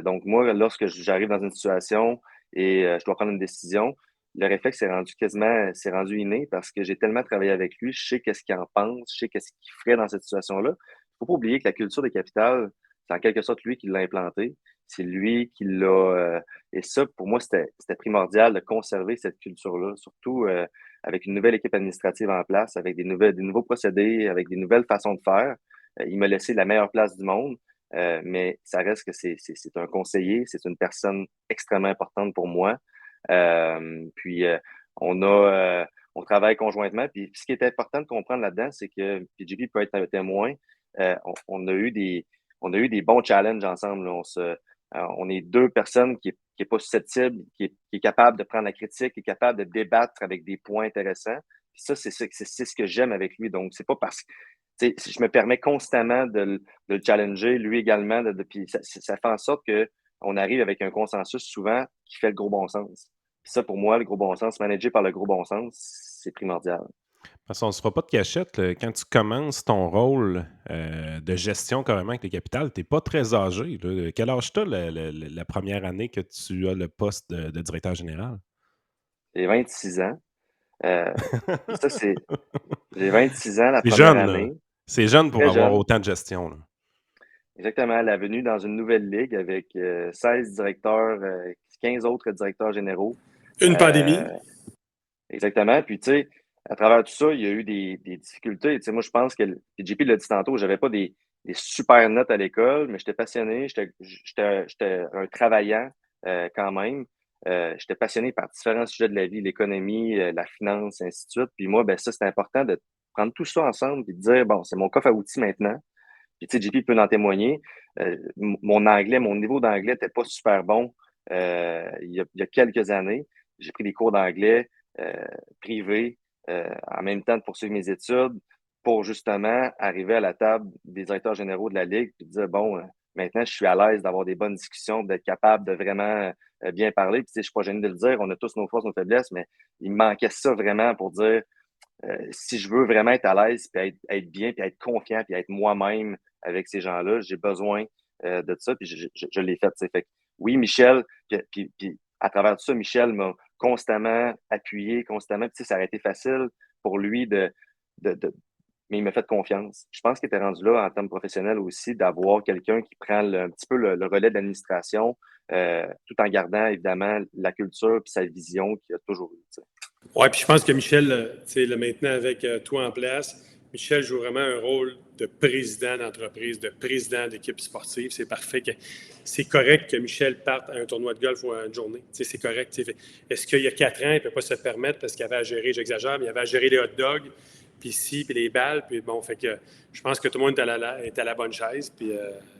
Donc, moi, lorsque j'arrive dans une situation et je dois prendre une décision, le réflexe c'est rendu inné parce que j'ai tellement travaillé avec lui, je sais qu'est-ce qu'il en pense, je sais qu'est-ce qu'il ferait dans cette situation-là. Il faut pas oublier que la culture des capitales, c'est en quelque sorte lui qui l'a implanté. C'est lui qui l'a. Et ça, pour moi, c'était primordial de conserver cette culture-là, surtout avec une nouvelle équipe administrative en place, avec des nouveaux procédés, avec des nouvelles façons de faire. Il m'a laissé la meilleure place du monde. Mais ça reste que c'est un conseiller, c'est une personne extrêmement importante pour moi. Puis on a on travaille conjointement. Puis ce qui est important de comprendre là-dedans, c'est que PGP peut être un témoin. On a eu des bons challenges ensemble. Là. On est deux personnes qui est pas susceptible, qui est capable de prendre la critique, qui est capable de débattre avec des points intéressants. Puis ça, c'est ce que j'aime avec lui. Donc, c'est pas parce que je me permets constamment de le challenger, lui également, puis ça fait en sorte qu'on arrive avec un consensus souvent qui fait le gros bon sens. Puis ça, pour moi, le gros bon sens, manager par le gros bon sens, c'est primordial. Parce qu'on ne se fera pas de cachette. Là. Quand tu commences ton rôle de gestion carrément avec les capitales, tu n'es pas très âgé. Là. Quel âge tu as la première année que tu as le poste de directeur général? J'ai 26 ans. Puis ça, j'ai 26 ans la C'est première jeune, là. année. C'est jeune pour Très avoir jeune. autant de gestion. Là. Exactement. La venue dans une nouvelle ligue avec 16 directeurs, 15 autres directeurs généraux. Une Euh, pandémie. Exactement. Puis, tu sais, à travers tout ça, il y a eu des difficultés. Tu sais, moi, je pense que, puis JP l'a dit tantôt, j'avais pas des super notes à l'école, mais j'étais passionné, j'étais un travaillant quand même. J'étais passionné par différents sujets de la vie, l'économie, la finance, ainsi de suite. Puis moi, ben ça, c'est important de prendre tout ça ensemble et de dire, bon, c'est mon coffre à outils maintenant. Puis, tu sais, JP peut en témoigner. Mon niveau d'anglais n'était pas super bon il y a quelques années. J'ai pris des cours d'anglais privés en même temps de poursuivre mes études pour justement arriver à la table des directeurs généraux de la Ligue et dire, bon, maintenant, je suis à l'aise d'avoir des bonnes discussions, d'être capable de vraiment bien parler. Puis, tu sais, je suis pas gêné de le dire, on a tous nos forces, nos faiblesses, mais il me manquait ça vraiment pour dire, si je veux vraiment être à l'aise, puis être bien, puis être confiant, puis être moi-même avec ces gens-là, j'ai besoin de ça, puis je l'ai fait. T'sais. Fait que, oui, Michel, puis à travers tout ça, Michel m'a constamment appuyé, constamment, puis ça aurait été facile pour lui mais il m'a fait confiance. Je pense qu'il était rendu là en termes professionnels aussi, d'avoir quelqu'un qui prend un petit peu le relais de l'administration, tout en gardant évidemment la culture et sa vision qu'il a toujours eue. Oui, puis je pense que Michel, maintenant avec toi en place, Michel joue vraiment un rôle de président d'entreprise, de président d'équipe sportive. C'est parfait. C'est correct que Michel parte à un tournoi de golf ou à une journée. C'est correct. Est-ce qu'il y a 4 ans, il ne peut pas se permettre parce qu'il avait à gérer, j'exagère, mais il avait à gérer les hot dogs, puis ici, puis les balles. Puis bon, fait que je pense que tout le monde est à la bonne chaise. Puis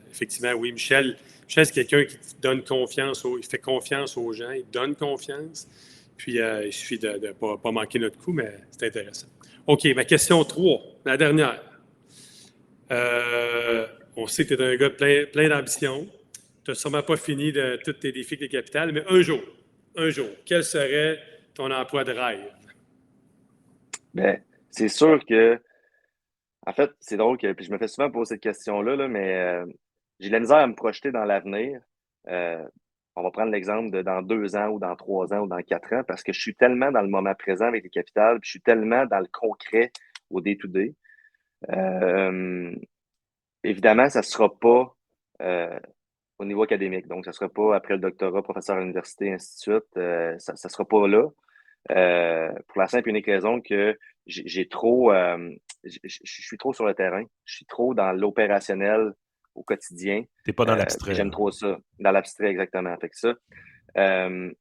effectivement, oui, Michel c'est quelqu'un qui donne confiance, il fait confiance aux gens, il donne confiance. Puis, il suffit de ne pas manquer notre coup, mais c'est intéressant. OK, ma question 3, la dernière. On sait que tu es un gars plein d'ambition. Tu n'as sûrement pas fini de tous tes défis avec les capitales, mais un jour, quel serait ton emploi de rêve? Bien, c'est sûr que, en fait, c'est drôle que puis je me fais souvent poser cette question-là, là, mais j'ai de la misère à me projeter dans l'avenir. Euh, on va prendre l'exemple de dans 2 ans ou dans 3 ans ou dans 4 ans parce que je suis tellement dans le moment présent avec les capitales, puis je suis tellement dans le concret au day-to-day. Évidemment, ça ne sera pas au niveau académique. Donc, ça ne sera pas après le doctorat, professeur à l'université, ainsi de suite. Ça ne sera pas là. Pour la simple et unique raison que j'ai trop, je suis trop sur le terrain. Je suis trop dans l'opérationnel au quotidien. T'es pas dans Puis l'abstrait. j'aime trop ça. Dans l'abstrait, exactement. Fait que ça, euh,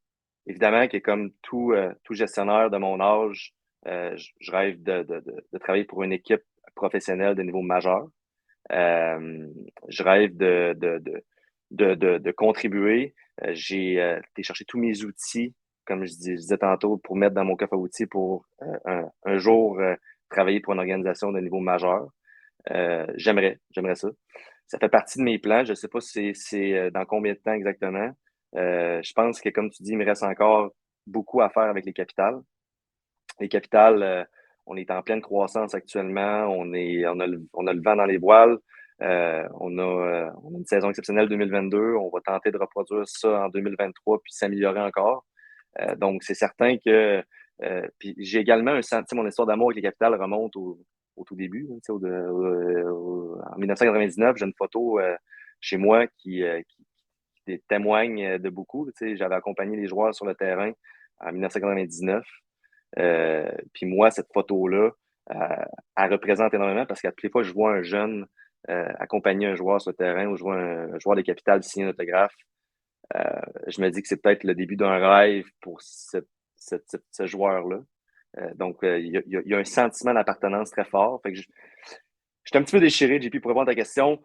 évidemment que comme tout gestionnaire de mon âge, je rêve de travailler pour une équipe professionnelle de niveau majeur. Je rêve de contribuer. J'ai été chercher tous mes outils, comme je disais tantôt, pour mettre dans mon coffre à outils pour un jour travailler pour une organisation de niveau majeur. J'aimerais ça. Ça fait partie de mes plans. Je ne sais pas si c'est dans combien de temps exactement. Je pense que, comme tu dis, il me reste encore beaucoup à faire avec les capitales. Les capitales, on est en pleine croissance actuellement. On a le vent dans les voiles. On a une saison exceptionnelle 2022. On va tenter de reproduire ça en 2023 puis s'améliorer encore. Donc, c'est certain que. Puis j'ai également un sentiment, mon histoire d'amour avec les capitales remonte au tout début. En 1999, j'ai une photo chez moi qui témoigne de beaucoup. J'avais accompagné les joueurs sur le terrain en 1999. Puis moi, cette photo-là, elle représente énormément parce qu'à toutes les fois que je vois un jeune accompagner un joueur sur le terrain ou je vois un joueur des capitales signer un autographe, je me dis que c'est peut-être le début d'un rêve pour ce joueur-là. Donc, il y a un sentiment d'appartenance très fort. Fait que je suis un petit peu déchiré, JP, pour répondre à ta question.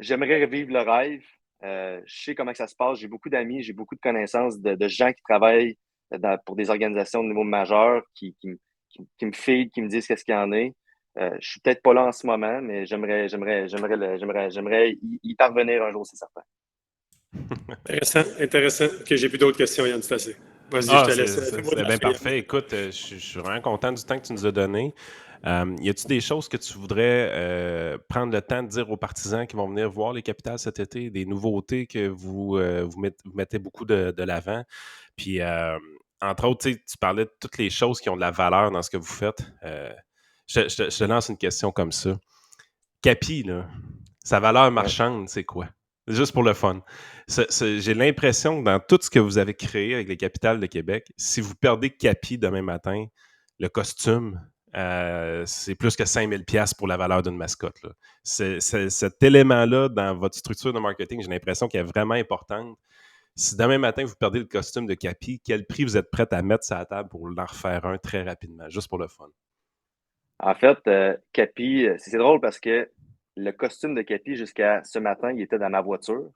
J'aimerais revivre le rêve. Je sais comment que ça se passe. J'ai beaucoup d'amis, j'ai beaucoup de connaissances de gens qui travaillent pour des organisations de niveau majeur qui me feed, qui me disent qu'est-ce qu'il y en est. Je suis peut-être pas là en ce moment, mais j'aimerais y parvenir un jour, c'est certain. Intéressant. OK, j'ai plus d'autres questions, Yann, c'est assez. Vas-y, je te laisse. C'est bien parfait. Écoute, je suis vraiment content du temps que tu nous as donné. Y a-t-il des choses que tu voudrais prendre le temps de dire aux partisans qui vont venir voir les capitales cet été, des nouveautés que vous mettez beaucoup de l'avant? Puis, entre autres, tu parlais de toutes les choses qui ont de la valeur dans ce que vous faites. Je te lance une question comme ça. Capi, là, sa valeur marchande, c'est quoi? Juste pour le fun. J'ai l'impression que dans tout ce que vous avez créé avec les capitales de Québec, si vous perdez Capi demain matin, le costume, c'est plus que 5 000 $ pour la valeur d'une mascotte. Là. Cet élément-là dans votre structure de marketing, j'ai l'impression qu'il est vraiment important. Si demain matin, vous perdez le costume de Capi, quel prix vous êtes prêt à mettre sur la table pour en refaire un très rapidement, juste pour le fun? En fait, Capi, c'est drôle parce que le costume de Capi, jusqu'à ce matin, il était dans ma voiture.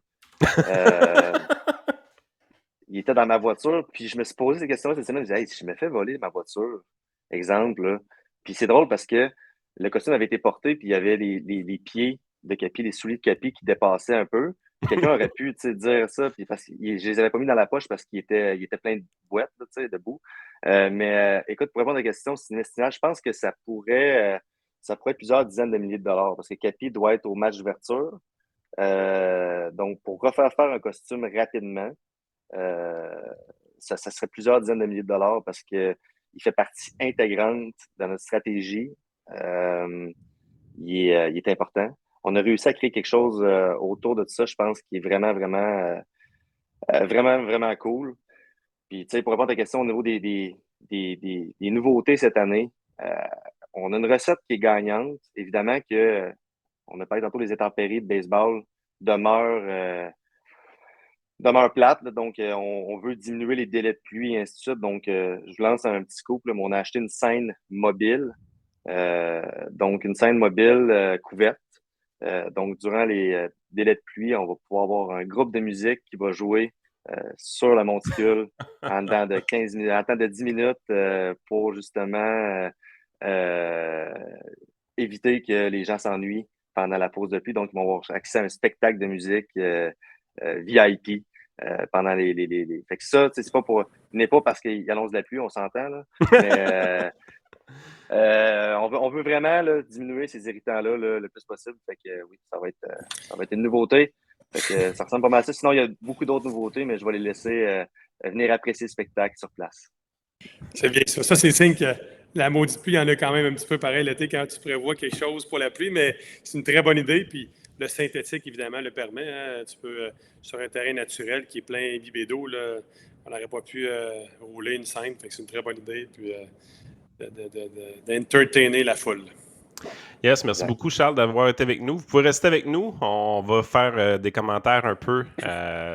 Il était dans ma voiture, puis je me suis posé ces questions cette semaine. Je me disais, hey, si je me fais voler ma voiture, exemple, là. Puis c'est drôle parce que le costume avait été porté, puis il y avait les pieds de Capi, les souliers de Capi qui dépassaient un peu. Puis quelqu'un aurait pu dire ça, puis parce que je les avais pas mis dans la poche parce qu'il était plein de boîtes, là, debout. Mais écoute, pour répondre à la question, c'est une estimation, je pense que ça pourrait être plusieurs dizaines de milliers de dollars parce que Capi doit être au match d'ouverture. Donc, pour refaire faire un costume rapidement, ça serait plusieurs dizaines de milliers de dollars parce qu'il fait partie intégrante de notre stratégie. Il est important. On a réussi à créer quelque chose autour de ça, je pense, qui est vraiment, vraiment Vraiment, vraiment cool. Puis, tu sais, pour répondre à ta question au niveau des nouveautés cette année, on a une recette qui est gagnante. Évidemment que, on a parlé tantôt, les intempéries de baseball demeurent, demeure plate. Donc, on veut diminuer les délais de pluie et ainsi de suite. Donc, je vous lance un petit scoop, là, mais on a acheté une scène mobile. Donc, une scène mobile couverte. Donc, durant les délais de pluie, on va pouvoir avoir un groupe de musique qui va jouer sur la monticule en dedans de 15 minutes, en temps de 10 minutes pour justement euh, éviter que les gens s'ennuient pendant la pause de pluie. Donc, ils vont avoir accès à un spectacle de musique VIP pendant les. Fait que ça, c'est pas pour. Ce n'est pas parce qu'il annonce de la pluie, on s'entend, là. Mais on veut vraiment là, diminuer ces irritants-là là, le plus possible. Fait que oui, ça va être une nouveauté. Fait que ça ressemble pas mal à ça. Sinon, il y a beaucoup d'autres nouveautés, mais je vais les laisser venir apprécier le spectacle sur place. C'est bien ça. Ça, c'est signe que la maudite pluie, il y en a quand même un petit peu pareil l'été quand tu prévois quelque chose pour la pluie, mais c'est une très bonne idée. Puis le synthétique, évidemment, le permet. Hein. Tu peux, sur un terrain naturel qui est plein imbibé d'eau, là, on n'aurait pas pu rouler une scène. Fait que c'est une très bonne idée. Puis d'entertainer la foule. Yes, merci Exact. beaucoup, Charles, d'avoir été avec nous. Vous pouvez rester avec nous. On va faire des commentaires un peu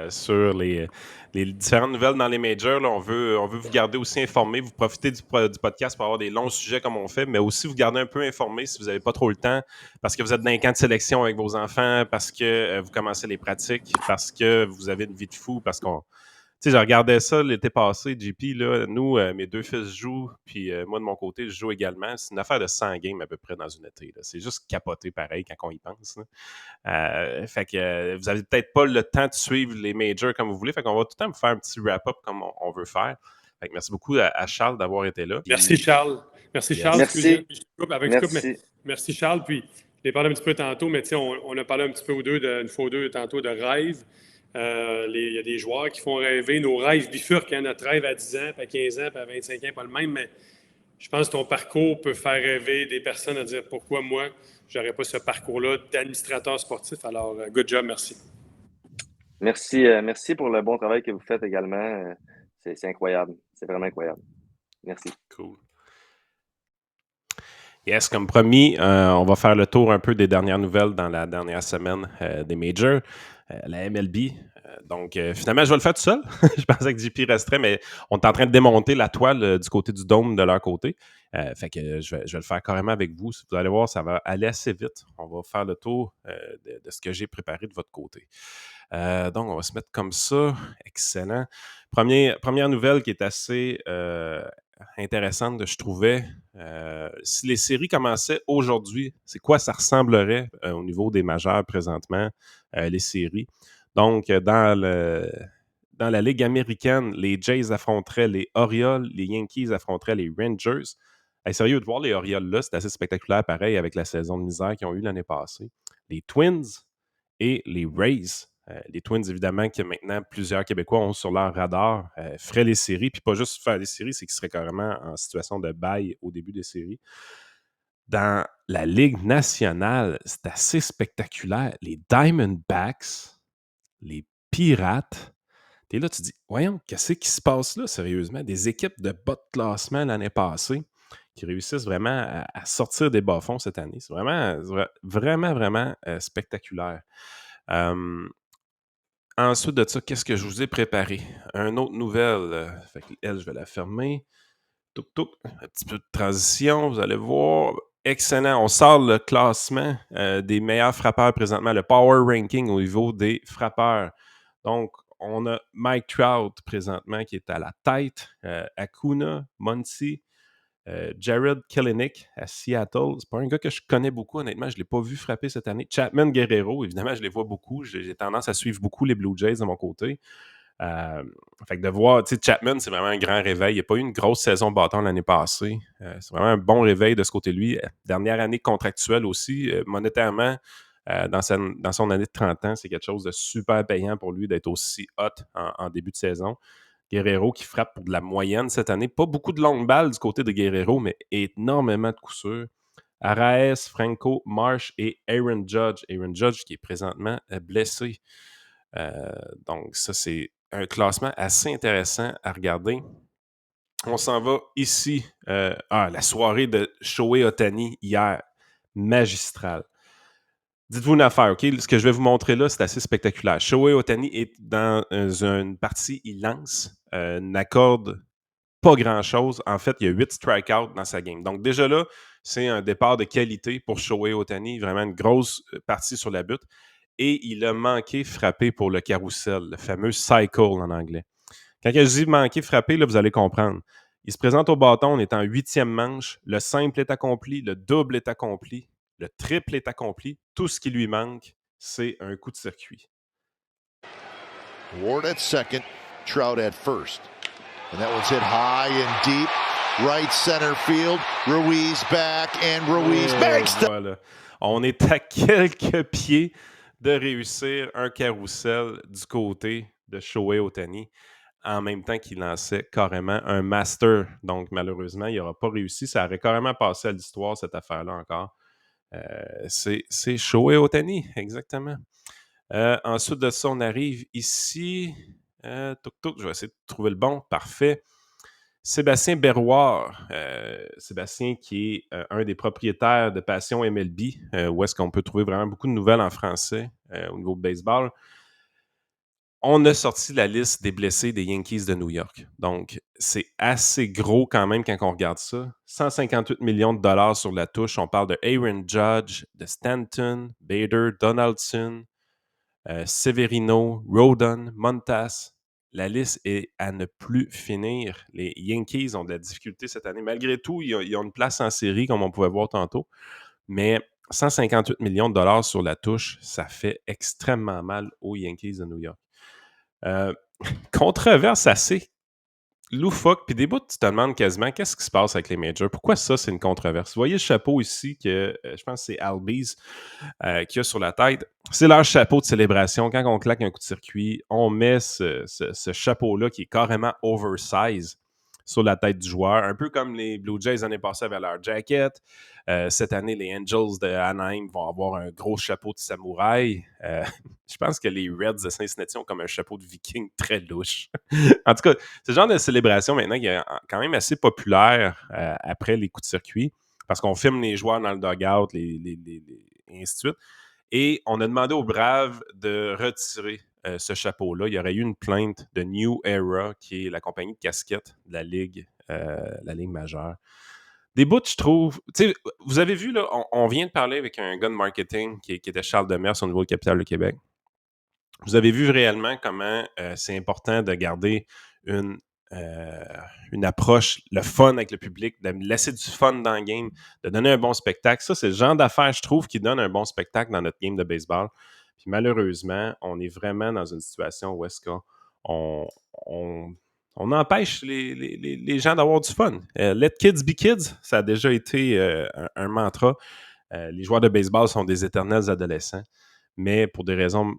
sur les différentes nouvelles dans les majors. Là, on veut vous garder aussi informés. Vous profitez du podcast pour avoir des longs sujets comme on fait, mais aussi vous garder un peu informés si vous n'avez pas trop le temps, parce que vous êtes dans un camp de sélection avec vos enfants, parce que vous commencez les pratiques, parce que vous avez une vie de fou, parce qu'on... Tu sais, je regardais ça l'été passé, JP, là, nous, mes deux fils jouent, puis moi, de mon côté, je joue également. C'est une affaire de 100 games à peu près dans une été. Là. C'est juste capoté pareil quand on y pense. Fait que vous avez peut-être pas le temps de suivre les majors comme vous voulez. Fait qu'on va tout le temps vous faire un petit wrap-up comme on veut faire. Fait que merci beaucoup à Charles d'avoir été là. Merci, Charles. Merci, Charles. Yes. Excusez, Merci. je te coupe avec mais Merci. merci, Charles. Puis, je l'ai parlé un petit peu tantôt, mais on a parlé un petit peu une fois ou deux tantôt de rêve. Il y a des joueurs qui font rêver. Nos rêves bifurquent. Hein, notre rêve à 10 ans, puis à 15 ans, puis à 25 ans, pas le même, mais je pense que ton parcours peut faire rêver des personnes à dire pourquoi moi, je n'aurais pas ce parcours-là d'administrateur sportif. Alors, good job, merci. Merci, merci pour le bon travail que vous faites également. C'est incroyable. C'est vraiment incroyable. Merci. Cool. Yes, comme promis, on va faire le tour un peu des dernières nouvelles dans la dernière semaine des majors, la MLB. Donc, finalement, je vais le faire tout seul. Je pensais que JP resterait, mais on est en train de démonter la toile du côté du dôme de leur côté. Fait que je vais le faire carrément avec vous. Vous allez voir, ça va aller assez vite. On va faire le tour de ce que j'ai préparé de votre côté. Donc, on va se mettre comme ça. Excellent. Première nouvelle qui est assez intéressante, je trouvais. Si les séries commençaient aujourd'hui, c'est quoi ça ressemblerait au niveau des majeurs présentement, les séries? Donc, dans la Ligue américaine, les Jays affronteraient les Orioles, les Yankees affronteraient les Rangers. Hey, sérieux, de voir les Orioles là, c'est assez spectaculaire, pareil, avec la saison de misère qu'ils ont eue l'année passée. Les Twins et les Rays. Les Twins, évidemment, que maintenant plusieurs Québécois ont sur leur radar, feraient les séries. Puis pas juste faire les séries, c'est qu'ils seraient carrément en situation de bail au début des séries. Dans la Ligue nationale, c'est assez spectaculaire. Les Diamondbacks, les Pirates. T'es là, tu dis, voyons, qu'est-ce qui se passe là, sérieusement? Des équipes de bas de classement l'année passée qui réussissent vraiment à sortir des bas-fonds cette année. C'est vraiment spectaculaire. Ensuite de ça, qu'est-ce que je vous ai préparé? Une autre nouvelle. Fait que elle, je vais la fermer. Touc, touc. Un petit peu de transition, vous allez voir. Excellent. On sort le classement des meilleurs frappeurs présentement, le power ranking au niveau des frappeurs. Donc, on a Mike Trout présentement qui est à la tête, Acuna, Muncy, Jared Kelenic à Seattle. C'est pas un gars que je connais beaucoup, honnêtement. Je ne l'ai pas vu frapper cette année. Chapman Guerrero, évidemment, je les vois beaucoup. J'ai tendance à suivre beaucoup les Blue Jays de mon côté. Fait que de voir, tu sais, Chapman, c'est vraiment un grand réveil. Il n'a pas eu une grosse saison bâton l'année passée. C'est vraiment un bon réveil de ce côté de lui. Dernière année contractuelle aussi, monétairement, dans son année de 30 ans, c'est quelque chose de super payant pour lui d'être aussi hot en début de saison. Guerrero qui frappe pour de la moyenne cette année. Pas beaucoup de longues balles du côté de Guerrero, mais énormément de coups sûrs. Arraez, Franco, Marsh et Aaron Judge. Aaron Judge qui est présentement blessé. Donc ça, c'est un classement assez intéressant à regarder. On s'en va ici. La soirée de Shohei Ohtani hier. Magistrale. Dites-vous une affaire, OK? Ce que je vais vous montrer là, c'est assez spectaculaire. Shohei Ohtani est dans une partie, il lance, n'accorde pas grand-chose. En fait, il y a 8 strikeouts dans sa game. Donc déjà là, c'est un départ de qualité pour Shohei Ohtani. Vraiment une grosse partie sur la butte. Et il a manqué frapper pour le carrousel, le fameux cycle en anglais. Quand je dis manquer frapper, là, vous allez comprendre. Il se présente au bâton, on est en 8e manche. Le simple est accompli, le double est accompli, le triple est accompli. Tout ce qui lui manque, c'est un coup de circuit. Ward at second, Trout at first. And that one's hit high and deep. Right center field. Ruiz back and Ruiz makes the... Voilà. On est à quelques pieds de réussir un carrousel du côté de Shohei Ohtani en même temps qu'il lançait carrément un master. Donc, malheureusement, il n'aura pas réussi. Ça aurait carrément passé à l'histoire, cette affaire-là encore. C'est Shohei Ohtani, exactement. Ensuite de ça, on arrive ici. Je vais essayer de trouver le bon. Parfait. Sébastien Berroir. Sébastien qui est un des propriétaires de Passion MLB, où est-ce qu'on peut trouver vraiment beaucoup de nouvelles en français au niveau de baseball. On a sorti la liste des blessés des Yankees de New York. Donc, c'est assez gros quand même quand on regarde ça. 158 millions de dollars sur la touche. On parle de Aaron Judge, de Stanton, Bader, Donaldson, Severino, Rodon, Montas. La liste est à ne plus finir. Les Yankees ont de la difficulté cette année. Malgré tout, ils ont une place en série, comme on pouvait voir tantôt. Mais 158 millions de dollars sur la touche, ça fait extrêmement mal aux Yankees de New York. Controverse assez loufoque, puis des bouts, tu te demandes quasiment qu'est-ce qui se passe avec les majors. Pourquoi ça, c'est une controverse? Vous voyez le chapeau ici que je pense que c'est Albies qui a sur la tête. C'est leur chapeau de célébration. Quand on claque un coup de circuit, on met ce chapeau-là qui est carrément oversize sur la tête du joueur. Un peu comme les Blue Jays l'année passée avaient leur jacket. Cette année, les Angels de Anaheim vont avoir un gros chapeau de samouraï. Je pense que les Reds de Cincinnati ont comme un chapeau de viking très louche. En tout cas, c'est le genre de célébration maintenant qui est quand même assez populaire après les coups de circuit parce qu'on filme les joueurs dans le dugout et ainsi de suite. Et on a demandé aux Braves de retirer ce chapeau-là. Il y aurait eu une plainte de New Era, qui est la compagnie de casquettes de la Ligue majeure. Des bouts, je trouve... Vous avez vu, là, on vient de parler avec un gars de marketing qui était Charles Demers au niveau de Capitale du Québec. Vous avez vu réellement comment c'est important de garder une approche, le fun avec le public, de laisser du fun dans le game, de donner un bon spectacle. Ça, c'est le genre d'affaires, je trouve, qui donne un bon spectacle dans notre game de baseball. Puis malheureusement, on est vraiment dans une situation où est-ce qu'on empêche les gens d'avoir du fun. Let kids be kids, ça a déjà été un mantra. Les joueurs de baseball sont des éternels adolescents, mais pour des raisons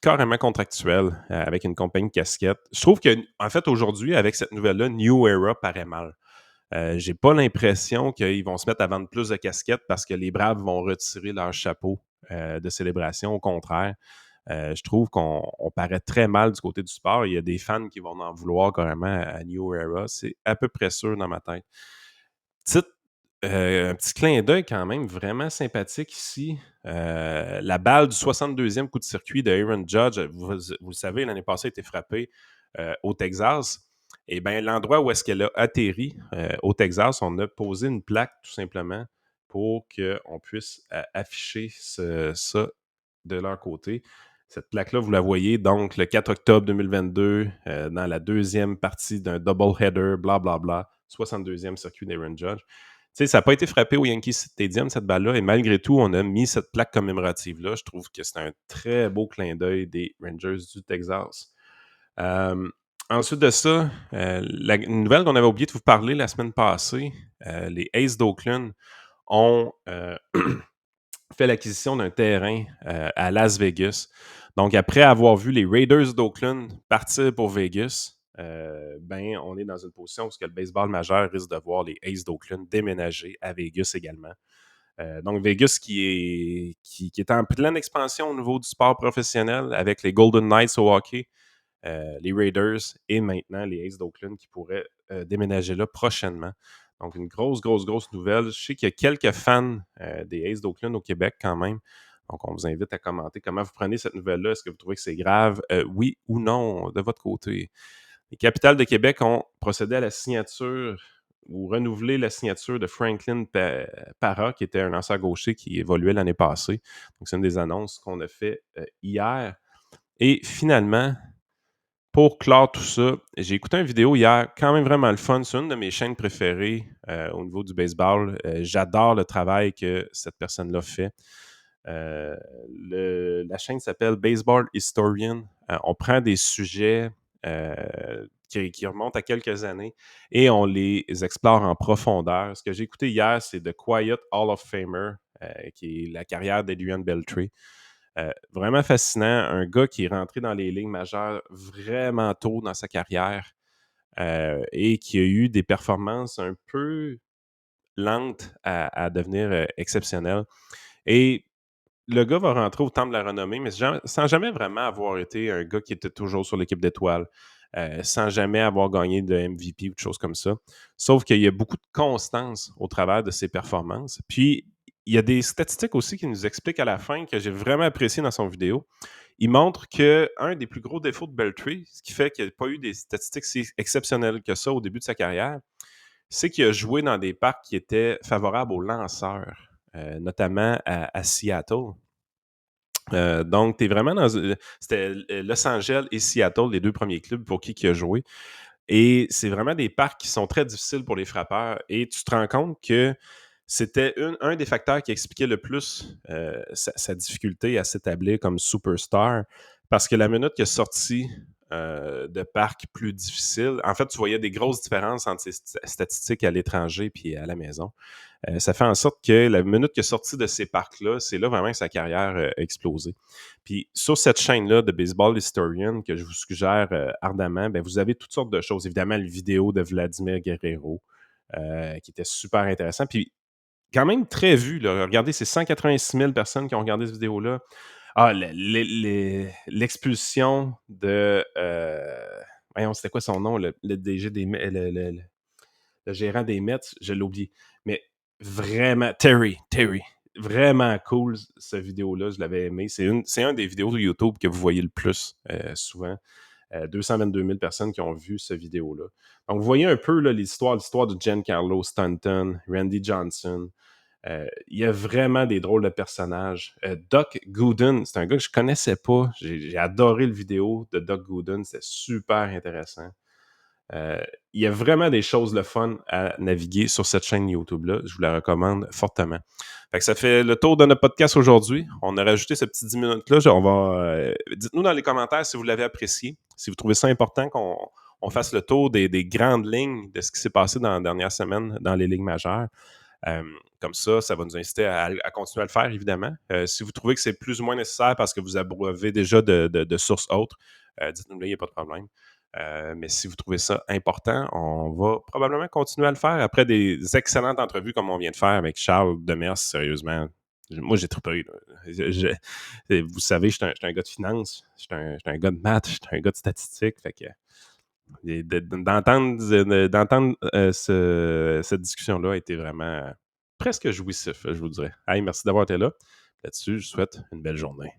carrément contractuelles avec une compagnie de casquettes. Je trouve qu'en fait, aujourd'hui, avec cette nouvelle-là, New Era paraît mal. J'ai pas l'impression qu'ils vont se mettre à vendre plus de casquettes parce que les Braves vont retirer leur chapeau de célébration. Au contraire, je trouve qu'on paraît très mal du côté du sport. Il y a des fans qui vont en vouloir carrément à New Era. C'est à peu près sûr dans ma tête. Un petit clin d'œil quand même vraiment sympathique ici. La balle du 62e coup de circuit de Aaron Judge, vous le savez, l'année passée, a été frappée au Texas. Et bien, l'endroit où est-ce qu'elle a atterri au Texas, on a posé une plaque tout simplement pour qu'on puisse afficher ça de leur côté. Cette plaque-là, vous la voyez donc le 4 octobre 2022 dans la deuxième partie d'un double-header, blablabla, 62e circuit d'Aaron Judge. Ça n'a pas été frappé au Yankee Stadium, cette balle-là, et malgré tout, on a mis cette plaque commémorative-là. Je trouve que c'est un très beau clin d'œil des Rangers du Texas. Ensuite de ça, une nouvelle qu'on avait oublié de vous parler la semaine passée, les Aces d'Oakland ont fait l'acquisition d'un terrain à Las Vegas. Donc, après avoir vu les Raiders d'Oakland partir pour Vegas, on est dans une position où le baseball majeur risque de voir les Aces d'Oakland déménager à Vegas également. Donc, Vegas qui est en pleine expansion au niveau du sport professionnel avec les Golden Knights au hockey, les Raiders et maintenant les Aces d'Oakland qui pourraient déménager là prochainement. Donc, une grosse nouvelle. Je sais qu'il y a quelques fans des Aces d'Oakland au Québec quand même. Donc, on vous invite à commenter comment vous prenez cette nouvelle-là. Est-ce que vous trouvez que c'est grave? Oui ou non, de votre côté? Les Capitals de Québec ont procédé à la signature ou renouvelé la signature de Franklin Parra, qui était un lanceur gaucher qui évoluait l'année passée. Donc, c'est une des annonces qu'on a fait hier. Et finalement, pour clore tout ça, j'ai écouté une vidéo hier, quand même vraiment le fun, c'est une de mes chaînes préférées au niveau du baseball. J'adore le travail que cette personne-là fait. La chaîne s'appelle Baseball Historian. On prend des sujets qui remontent à quelques années et on les explore en profondeur. Ce que j'ai écouté hier, c'est The Quiet Hall of Famer, qui est la carrière d'Adrian Beltre. Vraiment fascinant. Un gars qui est rentré dans les ligues majeures vraiment tôt dans sa carrière et qui a eu des performances un peu lentes à devenir exceptionnelles. Et le gars va rentrer au temple de la renommée, mais sans jamais vraiment avoir été un gars qui était toujours sur l'équipe d'étoiles, sans jamais avoir gagné de MVP ou de choses comme ça. Sauf qu'il y a beaucoup de constance au travers de ses performances. Puis, il y a des statistiques aussi qui nous expliquent à la fin que j'ai vraiment apprécié dans son vidéo. Il montre qu'un des plus gros défauts de Beltre, ce qui fait qu'il n'a pas eu des statistiques si exceptionnelles que ça au début de sa carrière, c'est qu'il a joué dans des parcs qui étaient favorables aux lanceurs, notamment à Seattle. Donc, tu es vraiment dans. C'était Los Angeles et Seattle, les deux premiers clubs pour qui il a joué. Et c'est vraiment des parcs qui sont très difficiles pour les frappeurs. Et tu te rends compte que c'était un des facteurs qui expliquait le plus sa difficulté à s'établir comme superstar. Parce que la minute qu'il est sorti de parcs plus difficiles, en fait, tu voyais des grosses différences entre ses statistiques à l'étranger et à la maison. Ça fait en sorte que la minute qu'il est sorti de ces parcs-là, c'est là vraiment que sa carrière a explosé. Puis sur cette chaîne-là de Baseball Historian que je vous suggère ardemment, ben, vous avez toutes sortes de choses. Évidemment, le vidéo de Vladimir Guerrero qui était super intéressant. Puis quand même très vu. Là. Regardez, c'est 186 000 personnes qui ont regardé cette vidéo-là. Ah, l'expulsion de... voyons, c'était quoi son nom? Le DG des... Le gérant des Mets, je l'ai oublié. Mais vraiment, Terry, vraiment cool, cette vidéo-là, je l'avais aimé. C'est un des vidéos de YouTube que vous voyez le plus souvent. 222 000 personnes qui ont vu cette vidéo-là. Donc, vous voyez un peu là, l'histoire de Giancarlo Stanton, Randy Johnson. Il y a vraiment des drôles de personnages. Doc Gooden, c'est un gars que je connaissais pas. J'ai adoré le vidéo de Doc Gooden. C'était super intéressant. Il y a vraiment des choses le fun à naviguer sur cette chaîne YouTube-là. Je vous la recommande fortement. Fait que ça fait le tour de notre podcast aujourd'hui. On a rajouté ce petit 10 minutes-là. Dites-nous dans les commentaires si vous l'avez apprécié, si vous trouvez ça important qu'on fasse le tour des grandes lignes de ce qui s'est passé dans la dernière semaine dans les ligues majeures. Comme ça va nous inciter à continuer à le faire, évidemment. Si vous trouvez que c'est plus ou moins nécessaire parce que vous abreuvez déjà de sources autres, dites-nous-le, il n'y a pas de problème. Mais si vous trouvez ça important, on va probablement continuer à le faire après des excellentes entrevues comme on vient de faire avec Charles Demers, sérieusement. Moi, j'ai trippé. Vous savez, je suis un gars de finance, je suis un gars de maths, je suis un gars de statistiques. Fait que d'entendre cette discussion-là a été vraiment presque jouissif, je vous dirais. Hey, merci d'avoir été là. Là-dessus, je vous souhaite une belle journée.